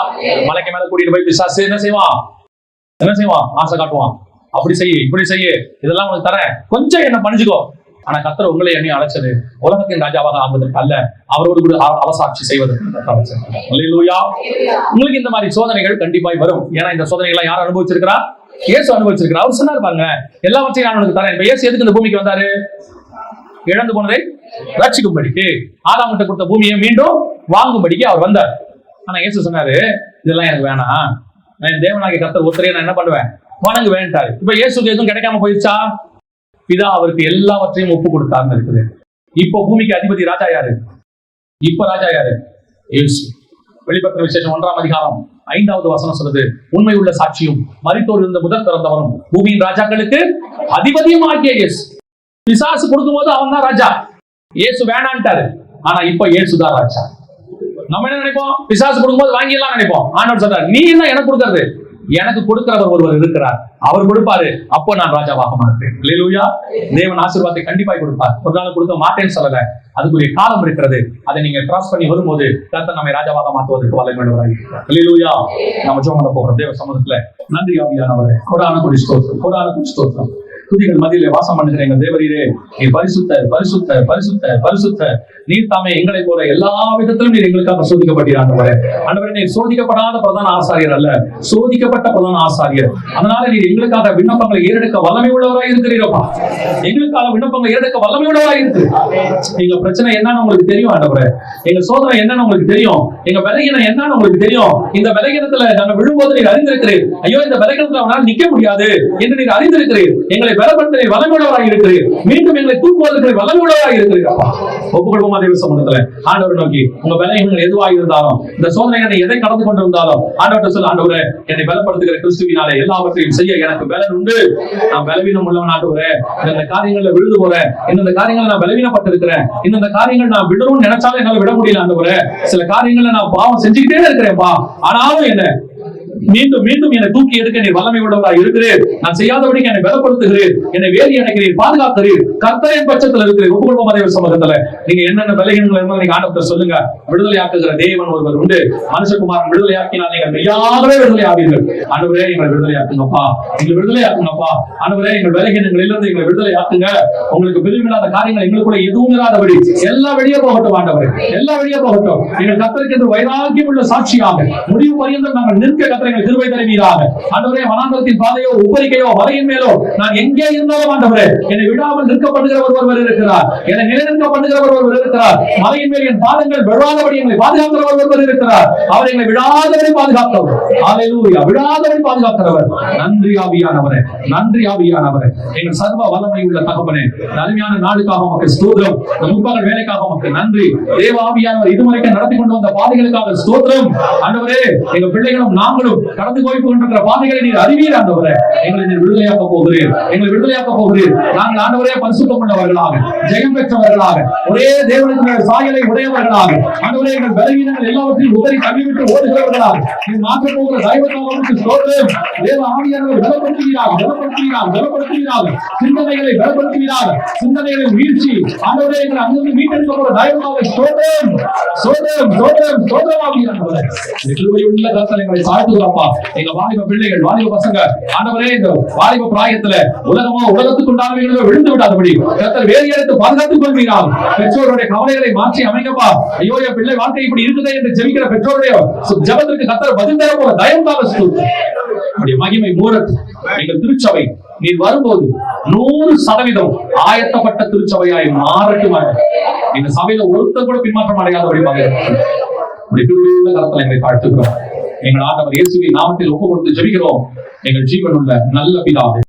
மலைக்கு மேல கூட்டிட்டு போய் பிசாசு என்ன செய்வான்? ஆசை காட்டுவான். அப்படி செய்ய, இப்படி செய்ய, இதெல்லாம் உனக்கு தரேன், கொஞ்சம் என்ன பணிஞ்சுக்கோ. ஆனா கர்த்தர் உங்களை என்னையும் அழைச்சது உலகத்தின் ராஜாவாக ஆகுவதற்கு அல்ல, அவரோடு கூட அவசாட்சி செய்வதற்கு. அல்லேலூயா. உங்களுக்கு இந்த மாதிரி சோதனைகள் கண்டிப்பாய் வரும். ஏன்னா இந்த சோதனைகளை யார் அனுபவிச்சிருக்கிறா? இயேசு அனுபவிச்சிருக்கிறார். அவர் சொன்னார் பாருங்க, எல்லாவற்றையும் நான் உனக்கு தரேன். இப்ப இயேசு எதுக்கு இந்த பூமிக்கு வந்தாரு? இழந்து போனதை ரட்சிக்கும்படிக்கு, ஆதாம் கிட்ட கொடுத்த பூமியை மீண்டும் வாங்கும்படிக்கு அவர் வந்தார். ஆனா இயேசு சொன்னாரு, இதெல்லாம் எனக்கு வேணாம், நான் தேவனாகிய கர்த்தர் ஒருத்தரையே நான் என்ன பண்ணுவேன்? வணங்கு வேண்டாரு. இப்ப இயேசுக்கு எதுவும் கிடைக்காம போயிடுச்சா? பிதா அவருக்கு எல்லாவற்றையும் ஒப்பு கொடுத்தாருன்னு இருக்குது. இப்போ பூமிக்கு அதிபதி ராஜா யாரு? இப்ப ராஜா யாரு? இயேசு. வெளிப்படுத்தின விசேஷம் 1ஆம் அதிகாரம் 5வது வசனம் சொல்லுது, உண்மை உள்ள சாட்சியும் மரித்தோர் இருந்த முதல் பிறந்தவரும் பூமியின் ராஜாக்களுக்கு அதிபதியும் ஆகிய இயேசு. பிசாசு கொடுக்கும்போது அவன் தான் ராஜா. இயேசு வேணான்ட்டாரு, ஆனா இப்ப இயேசுதான் ராஜா. நம்ம என்ன நினைப்போம்? பிசாசு கொடுக்கும்போது வாங்கிடலாம் நினைப்போம். ஆண்டவர் சொல்றாரு, நீ என்ன எனக்கு கொடுக்கறது? எனக்கு கொடுக்கிறவர் ஒருவர் இருக்கிறார், அவர் கொடுப்பாரு, அப்போ நான் ராஜாவாக மாட்டேன். அல்லேலூயா. தேவன் ஆசீர்வாதத்தை கண்டிப்பாய் கொடுப்பார். ஒரு நாள் கொடுக்க மாட்டேன்னு சொல்லல, அதுக்குரிய காலம் இருக்கிறது. அதை நீங்க கிராஸ் பண்ணி வரும்போது கர்த்தர் நம்மை ராஜாவாக மாற்றுவதற்கு வல்லமையுள்ளவராய் இருக்கிறார். அல்லேலூயா. நம்ம ஜெபம் பண்ண போகிறோம் தேவ சமூகத்துல. நன்றி ஆவியானவரே, கோடான கோடி ஸ்தோத்திரம், கோடான கோடி ஸ்தோத்திரம். துதிகள் மத்தியிலே வாசம் பண்ணுகிற எங்கள் தேவரீரே, நீ பரிசுத்த பரிசுத்த பரிசுத்த பரிசுத்த. நீர் தாமே எங்களை போல எல்லா விதத்திலும் நீர் எங்களுக்காக சோதிக்கப்பட்டீர் ஆண்டவரே. ஆண்டவரே, நீர் சோதிக்கப்படாத பிரதான ஆசாரியர் அல்ல, சோதிக்கப்பட்ட பிரதான ஆசாரியர். அதனால நீர் எங்களுக்காக விண்ணப்பங்களை ஏறெடுக்க வல்லமை உள்ளவராய் இருக்கிறீரப்பா. எங்களுக்காக விண்ணப்பங்களை ஏறெடுக்க வல்லமை உள்ளவராய் இருக்கு. எங்க பிரச்சனை என்னன்னு உங்களுக்கு தெரியும் ஆண்டவரே. எங்க சோதனை என்னன்னு உங்களுக்கு தெரியும். எங்க விலகினம் என்னன்னு உங்களுக்கு தெரியும். இந்த விலகினத்துல நாங்க விழும்போது நீர் அறிந்திருக்கிறீர். ஐயோ, இந்த விலகினத்துல அவனால் நிக்க முடியாது என்று நீர் அறிந்திருக்கிறீர். எங்களை பலப்படுத்த வல்லமையுள்ளவராக இருக்கிறீர். மீண்டும் எங்களை தூக்குவதற்கு வல்லமையுள்ளவராக இருக்கிறீர். ஒப்புக்கொள்வோமா தேவ சமூகத்துல ஆண்டவரை நோக்கி, உங்க பலகீனங்கள் எதுவாக இருந்தாலும், இந்த சோதனைகளை எதை கடந்து கொண்டிருந்தாலும் ஆண்டவர்கிட்ட சொல்ல, ஆண்டவரே, என்னை பலப்படுத்துகிற கிறிஸ்துவினாலே எல்லாவற்றையும் செய்ய எனக்கு பலன் உண்டு. நான் பலவீனம் உள்ளவன் ஆண்டவரே. இந்த காரியங்கள்ல விழுந்து போறேன், இந்த காரியங்களை நான் பலவீனப்பட்டிருக்கிறேன், இந்த காரியங்கள் நான் விடணும்னு நினைச்சாலும் என்னால விட முடியல ஆண்டவரே. சில காரியங்களை நான் பாவம் செஞ்சுக்கிட்டே இருக்கிறேன்ப்பா, ஆனாலும் என்ன மீண்டும் மீண்டும் என்னை தூக்கி எடுக்க நீர் வல்லமை உள்ளவராக இருக்கிறீர். நான் செய்யாதபடிக்கு என்னை பலப்படுத்துகிறீர், என்னை வேலி அடைக்கிறீர், பாதுகாக்கிறீர். கர்த்தரின் பட்சத்தில் இருக்கிறீர். ஒப்புக்கொள்வோம் அதே சமூகத்துல. நீங்க என்னென்ன விலகினங்கள் இருந்தாலும் நீங்க ஆண்டவர்கிட்ட சொல்லுங்க. விடுதலையாக்குகிற தேவன் ஒருவர் உண்டு. மனுஷகுமாரன் விடுதலையாக்கினால் நீங்கள் மெய்யாகவே விடுதலை ஆவீர்கள். ஆண்டவரே, எங்களை விடுதலையாக்குங்கப்பா, எங்களை விடுதலையாக்குங்கப்பா. ஆண்டவரே, எங்கள் விலகினங்களிலிருந்து எங்களை விடுதலையாக்குங்க. உங்களுக்கு விரும்பினாத காரியங்கள் எங்களுக்குள்ள எதுவும் இராதபடி எல்லாம் வெளியே போகட்டும் ஆண்டவரே, எல்லாம் வெளியே போகட்டும். எங்கள் கர்த்தருக்கு என்று வைராக்கியம் உள்ள சாட்சியாக முடிவு பரியந்தம் நாங்கள் நிற்க கர்த்தர் எங்களுக்கு கிருபை தருவீராக. ஆண்டவரே, வனாந்தரத்தின் பாதையோ உப்பரிக்கையோ மலையின் மேலோ நான் எங்கே இருந்தாலும் ஆண்டவரே, என்னை விடாமல் நிற்கப்படுகிறவர் ஒருவர் இருக்கிறார். என்னை நிலைநிற்கப்படுகிறவர் ஒருவர் இருக்கிறார். மலையின் மேல் என் பாதங்கள் விழாதபடி எங்களை பாதுகாக்கிறவர் ஒருவர் இருக்கிறார். அவர் எங்களை விடாதபடி பாதுகாக்கிறவர். ஹல்லேலூயா. விடாதபடி பாதுகாக்கிறவர். நன்றி ஆவியானவரே, நன்றி ஆவியானவரே. எங்கள் சர்வ வல்லமை உள்ள தகப்பனே, அருமையான நாளுக்காக உமக்கு ஸ்தோத்திரம். இந்த முற்பகல் வேலைக்காக உமக்கு நன்றி. தேவ ஆவியானவர் இதுவரைக்கும் நடத்தி கொண்டு வந்த பாதைகளுக்காக ஸ்தோத்திரம். ஆண்டவரே, எங்க பிள்ளைகளும் நாங்களும் கடந்து போய் கொண்டிருக்கிற பாதைகளை நீர் அறிவீர் ஆண்டவரே. எங்களை நீர் விடுதலையாக்க போகிறீர், எங்களை விடுதலையாக்க போகிறீர். நாங்கள் ஆண்டவரே பரிசுத்தம் உள்ளவர்களாக, ஜெயம் பெற்றவர்களாக, ஒரே தேவனுடைய சாயலை உடையவர்களாக, ஆண்டவரே, எங்கள் பலவீனங்கள் எல்லாவற்றையும் உதறி தள்ளிவிட்டு ஓடுகிறவர்களாக நீர் மாற்றப் போகிற தெய்வத்தாவுக்கு ஸ்தோத்திரம். தேவ ஆவியானவர் பலப்படுத்துவீராக, பலப்படுத்துவீராக, பலப்படுத்துவீராக. சிந்தனைகளை பலப்படுத்துவீராக, சிந்தனைகளின் வீழ்ச்சி ஆண்டவரே, எங்களை அங்கிருந்து மீட்டெடுக்க போகிற தெய்வத்தாவுக்கு ஸ்தோத்திரம், ஸ்தோத்திரம், ஸ்தோத்திரம், ஸ்தோத்திரம் ஆவியானவரே. கிருபையுள்ள கர்த்தர் எங்களை தாழ்த்துகிறப்பா. எங்க வாலிப பிள்ளைகள், வாலிப பசங்க ஆண்டவரே, இந்த வாலிப பிராயத்துல உலகமோ உலகத்துக்கு உண்டானவைகளோ விழுந்து விடாதபடி கர்த்தர் வேலி எடுத்து பாதுகாத்துக் கொள்வீராக. பெற்றோருடைய கவலைகளை மாற்றி அமைங்கப்பா. ஐயோ, என் பிள்ளை வாழ்க்கை இப்படி இருக்குதே என்று ஜெபிக்கிற பெற்றோருடைய ஜெபத்திற்கு கர்த்தர் பதில் தர போற தயவுக்காக ஸ்தோத்திரம். மகிமை மூரத் எங்கள் திருச்சபை நீர் வரும்போது 100% ஆயத்தப்பட்ட திருச்சபையாய் மாறட்டும். இந்த சபையில ஒருத்தர் கூட பின்மாற்றம் அடையாதபடி கரத்தில் எங்களை தாழ்த்துகிறோம். எங்கள் ஆண்டவர் இயேசுவின் நாமத்தில் ஒப்பு கொடுத்து ஜெபிக்கிறோம். எங்கள் ஜீவனுள்ள நல்ல பிதாவே.